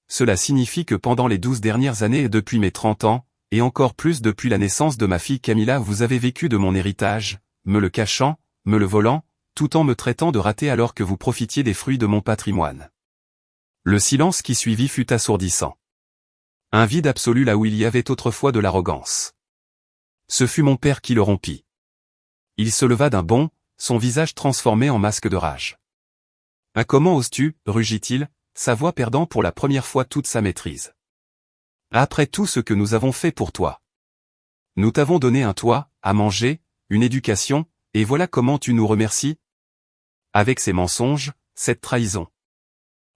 Cela signifie que pendant les 12 dernières années et depuis mes 30 ans, et encore plus depuis la naissance de ma fille Camilla, vous avez vécu de mon héritage, me le cachant, me le volant, tout en me traitant de raté alors que vous profitiez des fruits de mon patrimoine. Le silence qui suivit fut assourdissant. Un vide absolu là où il y avait autrefois de l'arrogance. Ce fut mon père qui le rompit. Il se leva d'un bond, son visage transformé en masque de rage. « Ah, comment oses-tu » rugit-il, sa voix perdant pour la première fois toute sa maîtrise. « Après tout ce que nous avons fait pour toi. Nous t'avons donné un toit, à manger, une éducation, et voilà comment tu nous remercies ?» Avec ces mensonges, cette trahison.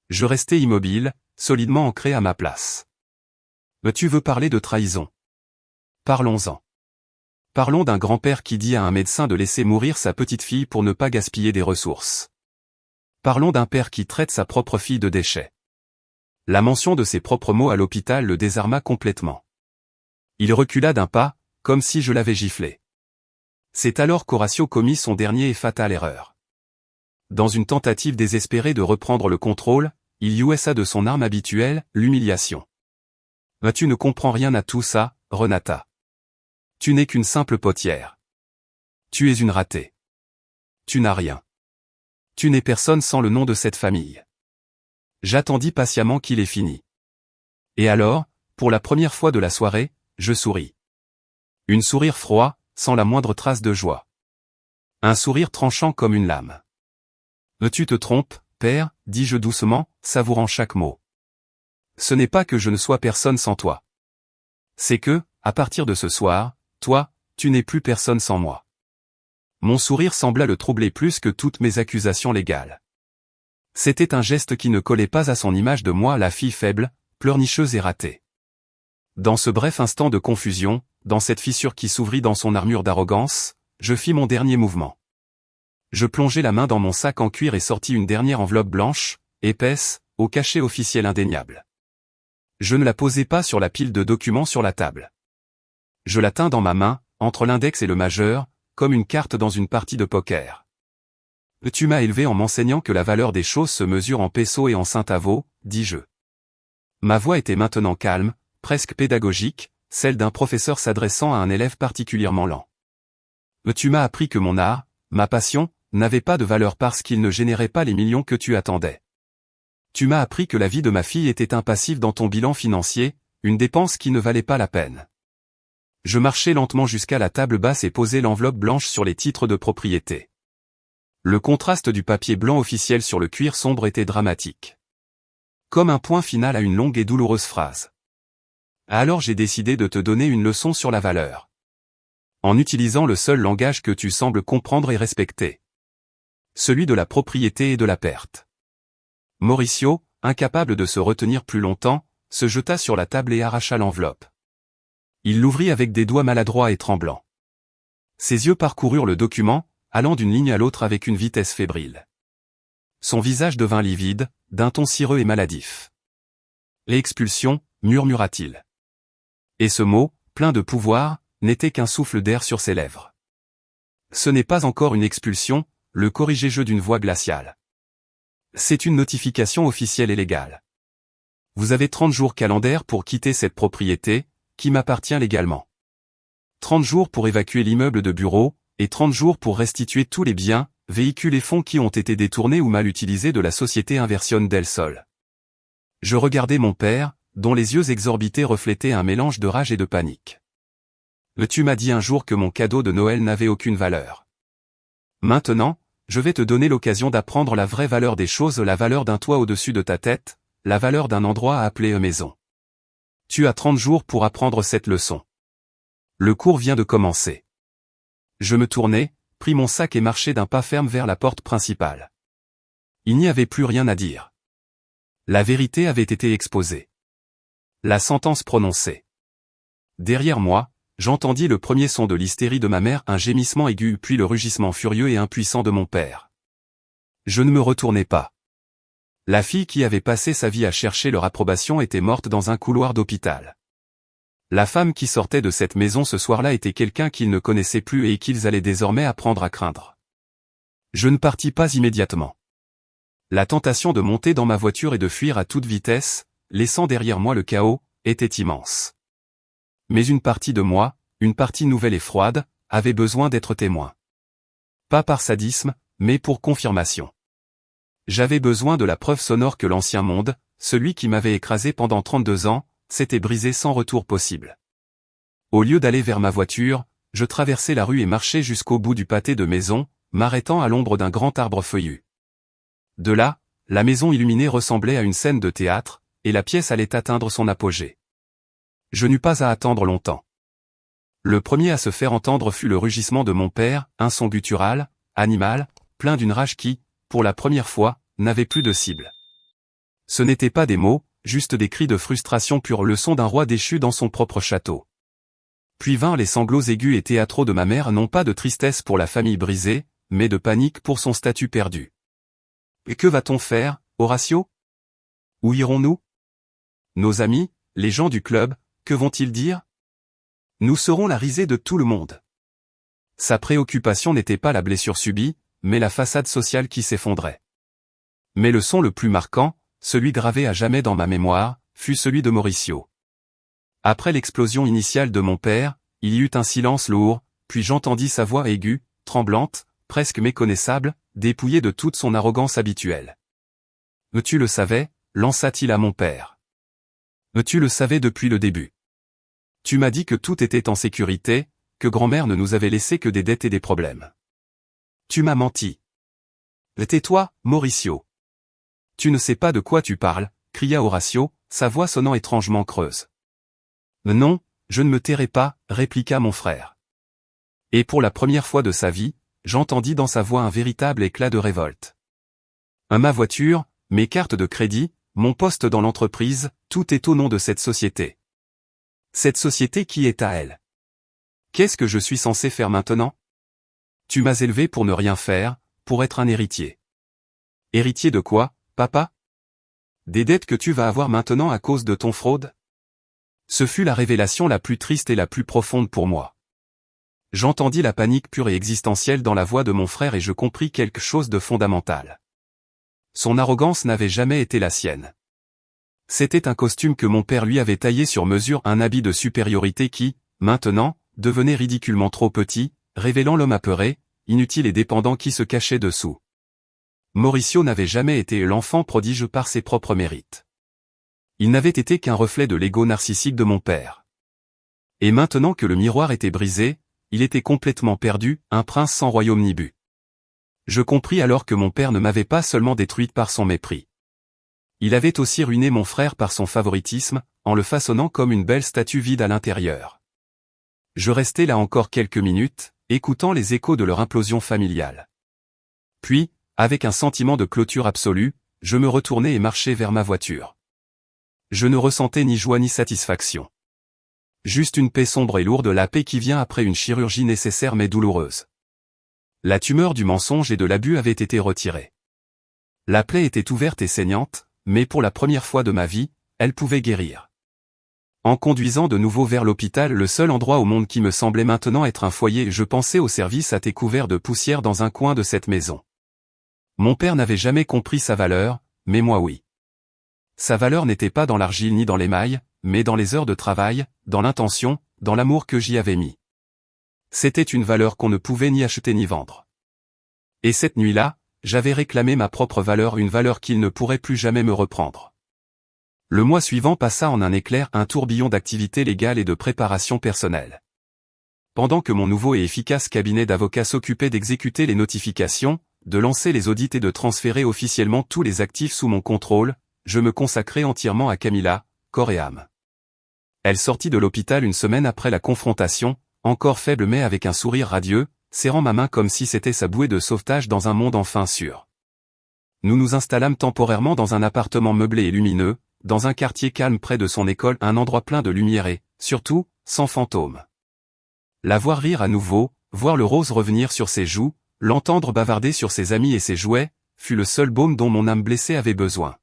Je restai immobile, solidement ancré à ma place. « Tu veux parler de trahison? Parlons-en. Parlons d'un grand-père qui dit à un médecin de laisser mourir sa petite-fille pour ne pas gaspiller des ressources. Parlons d'un père qui traite sa propre fille de déchet. La mention de ses propres mots à l'hôpital le désarma complètement. Il recula d'un pas, comme si je l'avais giflé. C'est alors qu'Horacio commit son dernier et fatal erreur. Dans une tentative désespérée de reprendre le contrôle, il usa de son arme habituelle, l'humiliation. « Tu ne comprends rien à tout ça, Renata. Tu n'es qu'une simple potière. Tu es une ratée. Tu n'as rien. Tu n'es personne sans le nom de cette famille. » J'attendis patiemment qu'il ait fini. Et alors, pour la première fois de la soirée, je souris. Un sourire froid, sans la moindre trace de joie. Un sourire tranchant comme une lame. « Tu te trompes, père, dis-je doucement, savourant chaque mot. Ce n'est pas que je ne sois personne sans toi. C'est que, à partir de ce soir, toi, tu n'es plus personne sans moi. » Mon sourire sembla le troubler plus que toutes mes accusations légales. C'était un geste qui ne collait pas à son image de moi, la fille faible, pleurnicheuse et ratée. Dans ce bref instant de confusion, dans cette fissure qui s'ouvrit dans son armure d'arrogance, je fis mon dernier mouvement. Je plongeai la main dans mon sac en cuir et sortis une dernière enveloppe blanche, épaisse, au cachet officiel indéniable. Je ne la posai pas sur la pile de documents sur la table. Je la tins dans ma main, entre l'index et le majeur, comme une carte dans une partie de poker. Tu m'as élevé en m'enseignant que la valeur des choses se mesure en pesos et en centavos, dis-je. Ma voix était maintenant calme, presque pédagogique, celle d'un professeur s'adressant à un élève particulièrement lent. Tu m'as appris que mon art, ma passion, n'avait pas de valeur parce qu'il ne générait pas les millions que tu attendais. Tu m'as appris que la vie de ma fille était un passif dans ton bilan financier, une dépense qui ne valait pas la peine. Je marchai lentement jusqu'à la table basse et posai l'enveloppe blanche sur les titres de propriété. Le contraste du papier blanc officiel sur le cuir sombre était dramatique. Comme un point final à une longue et douloureuse phrase. Alors j'ai décidé de te donner une leçon sur la valeur. En utilisant le seul langage que tu sembles comprendre et respecter. Celui de la propriété et de la perte. Mauricio, incapable de se retenir plus longtemps, se jeta sur la table et arracha l'enveloppe. Il l'ouvrit avec des doigts maladroits et tremblants. Ses yeux parcoururent le document, allant d'une ligne à l'autre avec une vitesse fébrile. Son visage devint livide, d'un ton cireux et maladif. « L'expulsion » murmura-t-il. Et ce mot, plein de pouvoir, n'était qu'un souffle d'air sur ses lèvres. « Ce n'est pas encore une expulsion », le corrigeai-je d'une voix glaciale. « C'est une notification officielle et légale. Vous avez 30 jours calendaires pour quitter cette propriété, qui m'appartient légalement. 30 jours pour évacuer l'immeuble de bureau, et 30 jours pour restituer tous les biens, véhicules et fonds qui ont été détournés ou mal utilisés de la société Inversion del Sol. » Je regardai mon père, dont les yeux exorbités reflétaient un mélange de rage et de panique. « Tu m'as dit un jour que mon cadeau de Noël n'avait aucune valeur. Maintenant, je vais te donner l'occasion d'apprendre la vraie valeur des choses, la valeur d'un toit au-dessus de ta tête, la valeur d'un endroit à appeler maison. Tu as 30 jours pour apprendre cette leçon. Le cours vient de commencer. » Je me tournai, pris mon sac et marchai d'un pas ferme vers la porte principale. Il n'y avait plus rien à dire. La vérité avait été exposée. La sentence prononcée. Derrière moi, j'entendis le premier son de l'hystérie de ma mère, un gémissement aigu puis le rugissement furieux et impuissant de mon père. Je ne me retournai pas. La fille qui avait passé sa vie à chercher leur approbation était morte dans un couloir d'hôpital. La femme qui sortait de cette maison ce soir-là était quelqu'un qu'ils ne connaissaient plus et qu'ils allaient désormais apprendre à craindre. Je ne partis pas immédiatement. La tentation de monter dans ma voiture et de fuir à toute vitesse, laissant derrière moi le chaos, était immense. Mais une partie de moi, une partie nouvelle et froide, avait besoin d'être témoin. Pas par sadisme, mais pour confirmation. J'avais besoin de la preuve sonore que l'ancien monde, celui qui m'avait écrasé pendant 32 ans, s'était brisé sans retour possible. Au lieu d'aller vers ma voiture, je traversai la rue et marchai jusqu'au bout du pâté de maisons, m'arrêtant à l'ombre d'un grand arbre feuillu. De là, la maison illuminée ressemblait à une scène de théâtre, et la pièce allait atteindre son apogée. Je n'eus pas à attendre longtemps. Le premier à se faire entendre fut le rugissement de mon père, un son guttural, animal, plein d'une rage qui, pour la première fois, n'avait plus de cible. Ce n'étaient pas des mots, juste des cris de frustration pure, le son d'un roi déchu dans son propre château. Puis vinrent les sanglots aigus et théâtraux de ma mère, non pas de tristesse pour la famille brisée, mais de panique pour son statut perdu. « Et que va-t-on faire, Horatio ? Où irons-nous ? Nos amis, les gens du club, que vont-ils dire ? Nous serons la risée de tout le monde. » Sa préoccupation n'était pas la blessure subie, mais la façade sociale qui s'effondrait. Mais le son le plus marquant, celui gravé à jamais dans ma mémoire, fut celui de Mauricio. Après l'explosion initiale de mon père, il y eut un silence lourd, puis j'entendis sa voix aiguë, tremblante, presque méconnaissable, dépouillée de toute son arrogance habituelle. « Tu le savais » lança-t-il à mon père. « Tu le savais depuis le début. Tu m'as dit que tout était en sécurité, que grand-mère ne nous avait laissé que des dettes et des problèmes. Tu m'as menti. Tais-toi, Mauricio. Tu ne sais pas de quoi tu parles, cria Horatio, sa voix sonnant étrangement creuse. Non, je ne me tairai pas, répliqua mon frère. Et pour la première fois de sa vie, j'entendis dans sa voix un véritable éclat de révolte. Ma voiture, mes cartes de crédit, mon poste dans l'entreprise, tout est au nom de cette société. Cette société qui est à elle. Qu'est-ce que je suis censé faire maintenant? Tu m'as élevé pour ne rien faire, pour être un héritier. Héritier de quoi, papa? Des dettes que tu vas avoir maintenant à cause de ton fraude? Ce fut la révélation la plus triste et la plus profonde pour moi. J'entendis la panique pure et existentielle dans la voix de mon frère et je compris quelque chose de fondamental. Son arrogance n'avait jamais été la sienne. C'était un costume que mon père lui avait taillé sur mesure, un habit de supériorité qui, maintenant, devenait ridiculement trop petit, révélant l'homme apeuré, inutile et dépendant qui se cachait dessous. Mauricio n'avait jamais été l'enfant prodige par ses propres mérites. Il n'avait été qu'un reflet de l'ego narcissique de mon père. Et maintenant que le miroir était brisé, il était complètement perdu, un prince sans royaume ni but. Je compris alors que mon père ne m'avait pas seulement détruite par son mépris. Il avait aussi ruiné mon frère par son favoritisme, en le façonnant comme une belle statue vide à l'intérieur. Je restai là encore quelques minutes, écoutant les échos de leur implosion familiale. Puis, avec un sentiment de clôture absolue, je me retournai et marchai vers ma voiture. Je ne ressentais ni joie ni satisfaction. Juste une paix sombre et lourde, la paix qui vient après une chirurgie nécessaire mais douloureuse. La tumeur du mensonge et de l'abus avait été retirée. La plaie était ouverte et saignante, mais pour la première fois de ma vie, elle pouvait guérir. En conduisant de nouveau vers l'hôpital, le seul endroit au monde qui me semblait maintenant être un foyer, je pensais au service à thé couvert de poussière dans un coin de cette maison. Mon père n'avait jamais compris sa valeur, mais moi oui. Sa valeur n'était pas dans l'argile ni dans l'émail, mais dans les heures de travail, dans l'intention, dans l'amour que j'y avais mis. C'était une valeur qu'on ne pouvait ni acheter ni vendre. Et cette nuit-là, j'avais réclamé ma propre valeur, une valeur qu'il ne pourrait plus jamais me reprendre. Le mois suivant passa en un éclair, un tourbillon d'activités légales et de préparation personnelle. Pendant que mon nouveau et efficace cabinet d'avocats s'occupait d'exécuter les notifications, de lancer les audits et de transférer officiellement tous les actifs sous mon contrôle, je me consacrais entièrement à Camilla, corps et âme. Elle sortit de l'hôpital une semaine après la confrontation, encore faible mais avec un sourire radieux, serrant ma main comme si c'était sa bouée de sauvetage dans un monde enfin sûr. Nous nous installâmes temporairement dans un appartement meublé et lumineux, dans un quartier calme près de son école, un endroit plein de lumière et, surtout, sans fantômes. La voir rire à nouveau, voir le rose revenir sur ses joues, l'entendre bavarder sur ses amis et ses jouets, fut le seul baume dont mon âme blessée avait besoin.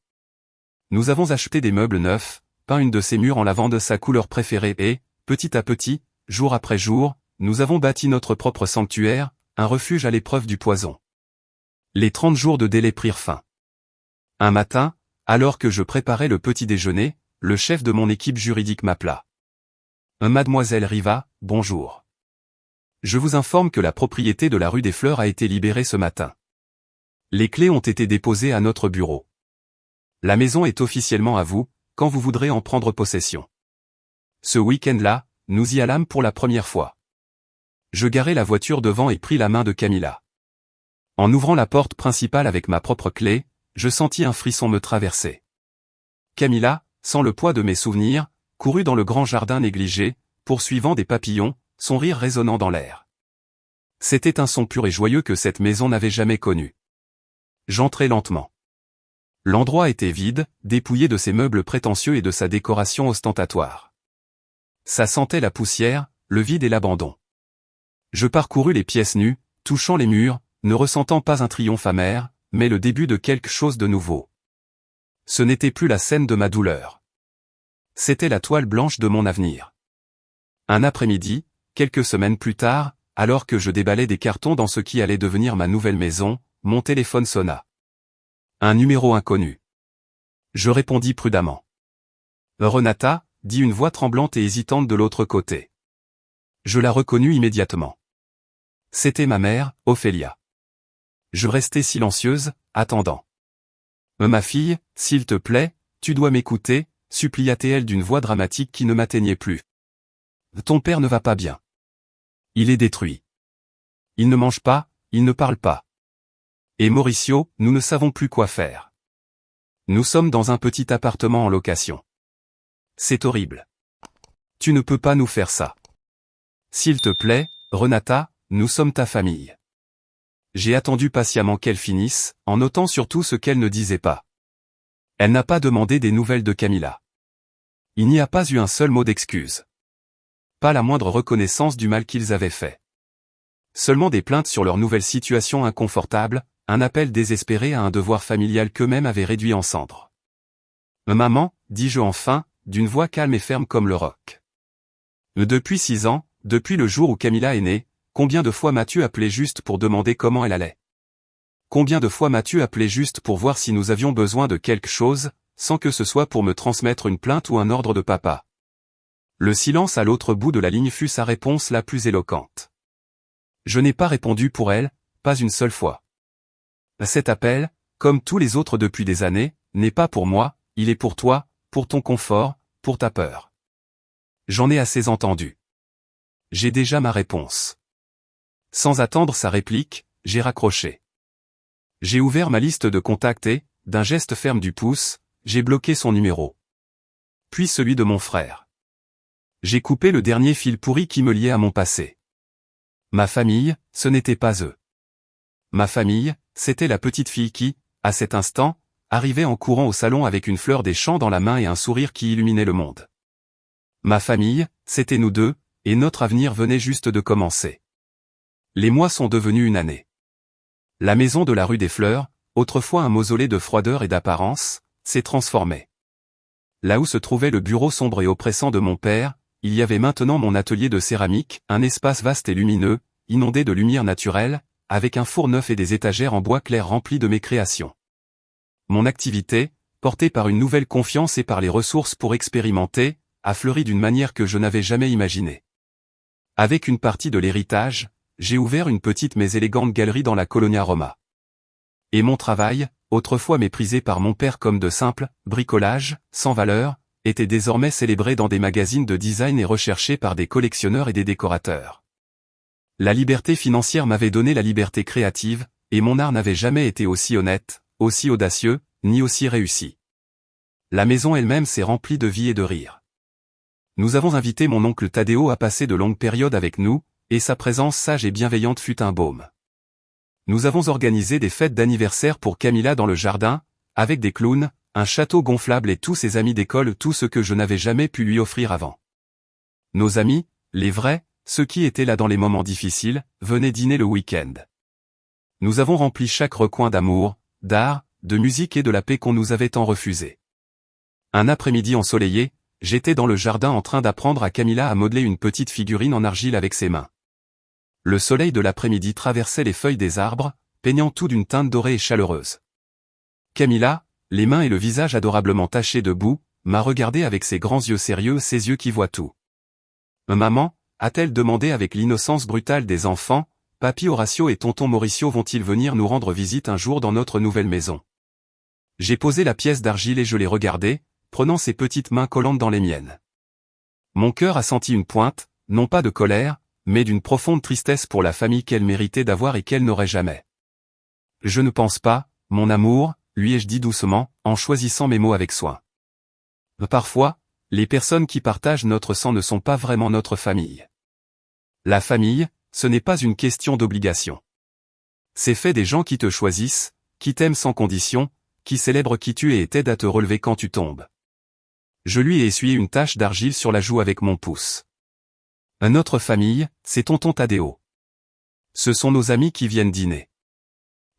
Nous avons acheté des meubles neufs, peint une de ses murs en lavande de sa couleur préférée et, petit à petit, jour après jour, nous avons bâti notre propre sanctuaire, un refuge à l'épreuve du poison. Les 30 jours de délai prirent fin. Un matin, alors que je préparais le petit déjeuner, le chef de mon équipe juridique m'appela. Mademoiselle Riva, bonjour. Je vous informe que la propriété de la rue des Fleurs a été libérée ce matin. Les clés ont été déposées à notre bureau. La maison est officiellement à vous, quand vous voudrez en prendre possession. Ce week-end-là, nous y allâmes pour la première fois. Je garai la voiture devant et pris la main de Camilla. En ouvrant la porte principale avec ma propre clé, je sentis un frisson me traverser. Camilla, sans le poids de mes souvenirs, courut dans le grand jardin négligé, poursuivant des papillons, son rire résonnant dans l'air. C'était un son pur et joyeux que cette maison n'avait jamais connu. J'entrai lentement. L'endroit était vide, dépouillé de ses meubles prétentieux et de sa décoration ostentatoire. Ça sentait la poussière, le vide et l'abandon. Je parcourus les pièces nues, touchant les murs, ne ressentant pas un triomphe amer, mais le début de quelque chose de nouveau. Ce n'était plus la scène de ma douleur. C'était la toile blanche de mon avenir. Un après-midi, quelques semaines plus tard, alors que je déballais des cartons dans ce qui allait devenir ma nouvelle maison, mon téléphone sonna. Un numéro inconnu. Je répondis prudemment. Renata, dit une voix tremblante et hésitante de l'autre côté. Je la reconnus immédiatement. C'était ma mère, Ophélia. Je restai silencieuse, attendant. Ma fille, s'il te plaît, tu dois m'écouter, supplia-t-elle d'une voix dramatique qui ne m'atteignait plus. Ton père ne va pas bien. Il est détruit. Il ne mange pas, il ne parle pas. Et Mauricio, nous ne savons plus quoi faire. Nous sommes dans un petit appartement en location. C'est horrible. Tu ne peux pas nous faire ça. S'il te plaît, Renata, nous sommes ta famille. J'ai attendu patiemment qu'elle finisse, en notant surtout ce qu'elle ne disait pas. Elle n'a pas demandé des nouvelles de Camilla. Il n'y a pas eu un seul mot d'excuse. Pas la moindre reconnaissance du mal qu'ils avaient fait. Seulement des plaintes sur leur nouvelle situation inconfortable, un appel désespéré à un devoir familial qu'eux-mêmes avaient réduit en cendres. « Maman », dis-je enfin, d'une voix calme et ferme comme le roc. « Depuis 6 ans, depuis le jour où Camilla est née, combien de fois m'as-tu appelé juste pour demander comment elle allait? Combien de fois m'as-tu appelé juste pour voir si nous avions besoin de quelque chose, sans que ce soit pour me transmettre une plainte ou un ordre de papa ?» Le silence à l'autre bout de la ligne fut sa réponse la plus éloquente. Je n'ai pas répondu pour elle, pas une seule fois. Cet appel, comme tous les autres depuis des années, n'est pas pour moi, il est pour toi, pour ton confort, pour ta peur. J'en ai assez entendu. J'ai déjà ma réponse. Sans attendre sa réplique, j'ai raccroché. J'ai ouvert ma liste de contacts et, d'un geste ferme du pouce, j'ai bloqué son numéro. Puis celui de mon frère. J'ai coupé le dernier fil pourri qui me liait à mon passé. Ma famille, ce n'était pas eux. Ma famille, c'était la petite fille qui, à cet instant, arrivait en courant au salon avec une fleur des champs dans la main et un sourire qui illuminait le monde. Ma famille, c'était nous deux, et notre avenir venait juste de commencer. Les mois sont devenus une année. La maison de la rue des Fleurs, autrefois un mausolée de froideur et d'apparence, s'est transformée. Là où se trouvait le bureau sombre et oppressant de mon père, il y avait maintenant mon atelier de céramique, un espace vaste et lumineux, inondé de lumière naturelle, avec un four neuf et des étagères en bois clair remplis de mes créations. Mon activité, portée par une nouvelle confiance et par les ressources pour expérimenter, a fleuri d'une manière que je n'avais jamais imaginée. Avec une partie de l'héritage, j'ai ouvert une petite mais élégante galerie dans la Colonia Roma. Et mon travail, autrefois méprisé par mon père comme de simple bricolage, sans valeur, était désormais célébré dans des magazines de design et recherché par des collectionneurs et des décorateurs. La liberté financière m'avait donné la liberté créative, et mon art n'avait jamais été aussi honnête, aussi audacieux, ni aussi réussi. La maison elle-même s'est remplie de vie et de rire. Nous avons invité mon oncle Tadeo à passer de longues périodes avec nous, et sa présence sage et bienveillante fut un baume. Nous avons organisé des fêtes d'anniversaire pour Camilla dans le jardin, avec des clowns, un château gonflable et tous ses amis d'école, tout ce que je n'avais jamais pu lui offrir avant. Nos amis, les vrais, ceux qui étaient là dans les moments difficiles, venaient dîner le week-end. Nous avons rempli chaque recoin d'amour, d'art, de musique et de la paix qu'on nous avait tant refusé. Un après-midi ensoleillé, j'étais dans le jardin en train d'apprendre à Camilla à modeler une petite figurine en argile avec ses mains. Le soleil de l'après-midi traversait les feuilles des arbres, peignant tout d'une teinte dorée et chaleureuse. Camilla, les mains et le visage adorablement tachés de boue, m'a regardé avec ses grands yeux sérieux, ses yeux qui voient tout. « Maman » a-t-elle demandé avec l'innocence brutale des enfants, « Papy Horatio et tonton Mauricio vont-ils venir nous rendre visite un jour dans notre nouvelle maison ?» J'ai posé la pièce d'argile et je l'ai regardée, prenant ses petites mains collantes dans les miennes. Mon cœur a senti une pointe, non pas de colère, mais d'une profonde tristesse pour la famille qu'elle méritait d'avoir et qu'elle n'aurait jamais. « Je ne pense pas, mon amour », lui ai-je dit doucement, en choisissant mes mots avec soin. Parfois, les personnes qui partagent notre sang ne sont pas vraiment notre famille. La famille, ce n'est pas une question d'obligation. C'est fait des gens qui te choisissent, qui t'aiment sans condition, qui célèbrent qui tu es et t'aident à te relever quand tu tombes. Je lui ai essuyé une tache d'argile sur la joue avec mon pouce. Notre famille, c'est tonton Tadeo. Ce sont nos amis qui viennent dîner.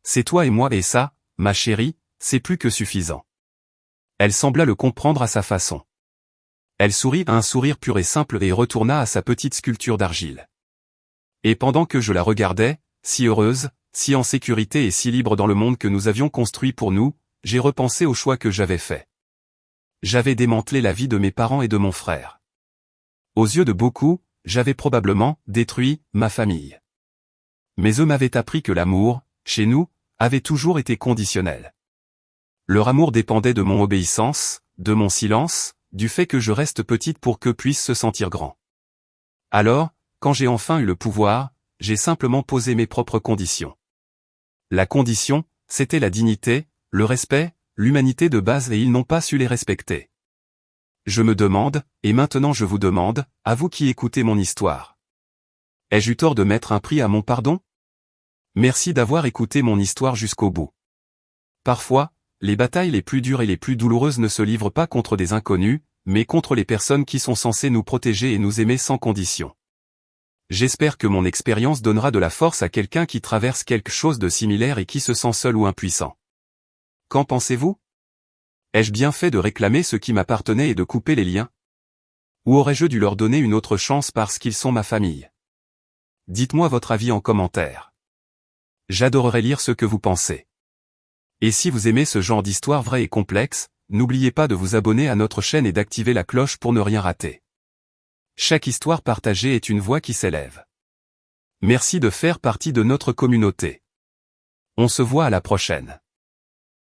C'est toi et moi et ça, ma chérie, c'est plus que suffisant. Elle sembla le comprendre à sa façon. Elle sourit un sourire pur et simple et retourna à sa petite sculpture d'argile. Et pendant que je la regardais, si heureuse, si en sécurité et si libre dans le monde que nous avions construit pour nous, j'ai repensé au choix que j'avais fait. J'avais démantelé la vie de mes parents et de mon frère. Aux yeux de beaucoup, j'avais probablement détruit ma famille. Mais eux m'avaient appris que l'amour, chez nous, avait toujours été conditionnel. Leur amour dépendait de mon obéissance, de mon silence, du fait que je reste petite pour qu'eux puissent se sentir grands. Alors, quand j'ai enfin eu le pouvoir, j'ai simplement posé mes propres conditions. La condition, c'était la dignité, le respect, l'humanité de base et ils n'ont pas su les respecter. Je me demande, et maintenant je vous demande, à vous qui écoutez mon histoire. Ai-je eu tort de mettre un prix à mon pardon ? Merci d'avoir écouté mon histoire jusqu'au bout. Parfois, les batailles les plus dures et les plus douloureuses ne se livrent pas contre des inconnus, mais contre les personnes qui sont censées nous protéger et nous aimer sans condition. J'espère que mon expérience donnera de la force à quelqu'un qui traverse quelque chose de similaire et qui se sent seul ou impuissant. Qu'en pensez-vous? Ai-je bien fait de réclamer ce qui m'appartenait et de couper les liens? Ou aurais-je dû leur donner une autre chance parce qu'ils sont ma famille? Dites-moi votre avis en commentaire. J'adorerais lire ce que vous pensez. Et si vous aimez ce genre d'histoire vraie et complexe, n'oubliez pas de vous abonner à notre chaîne et d'activer la cloche pour ne rien rater. Chaque histoire partagée est une voix qui s'élève. Merci de faire partie de notre communauté. On se voit à la prochaine.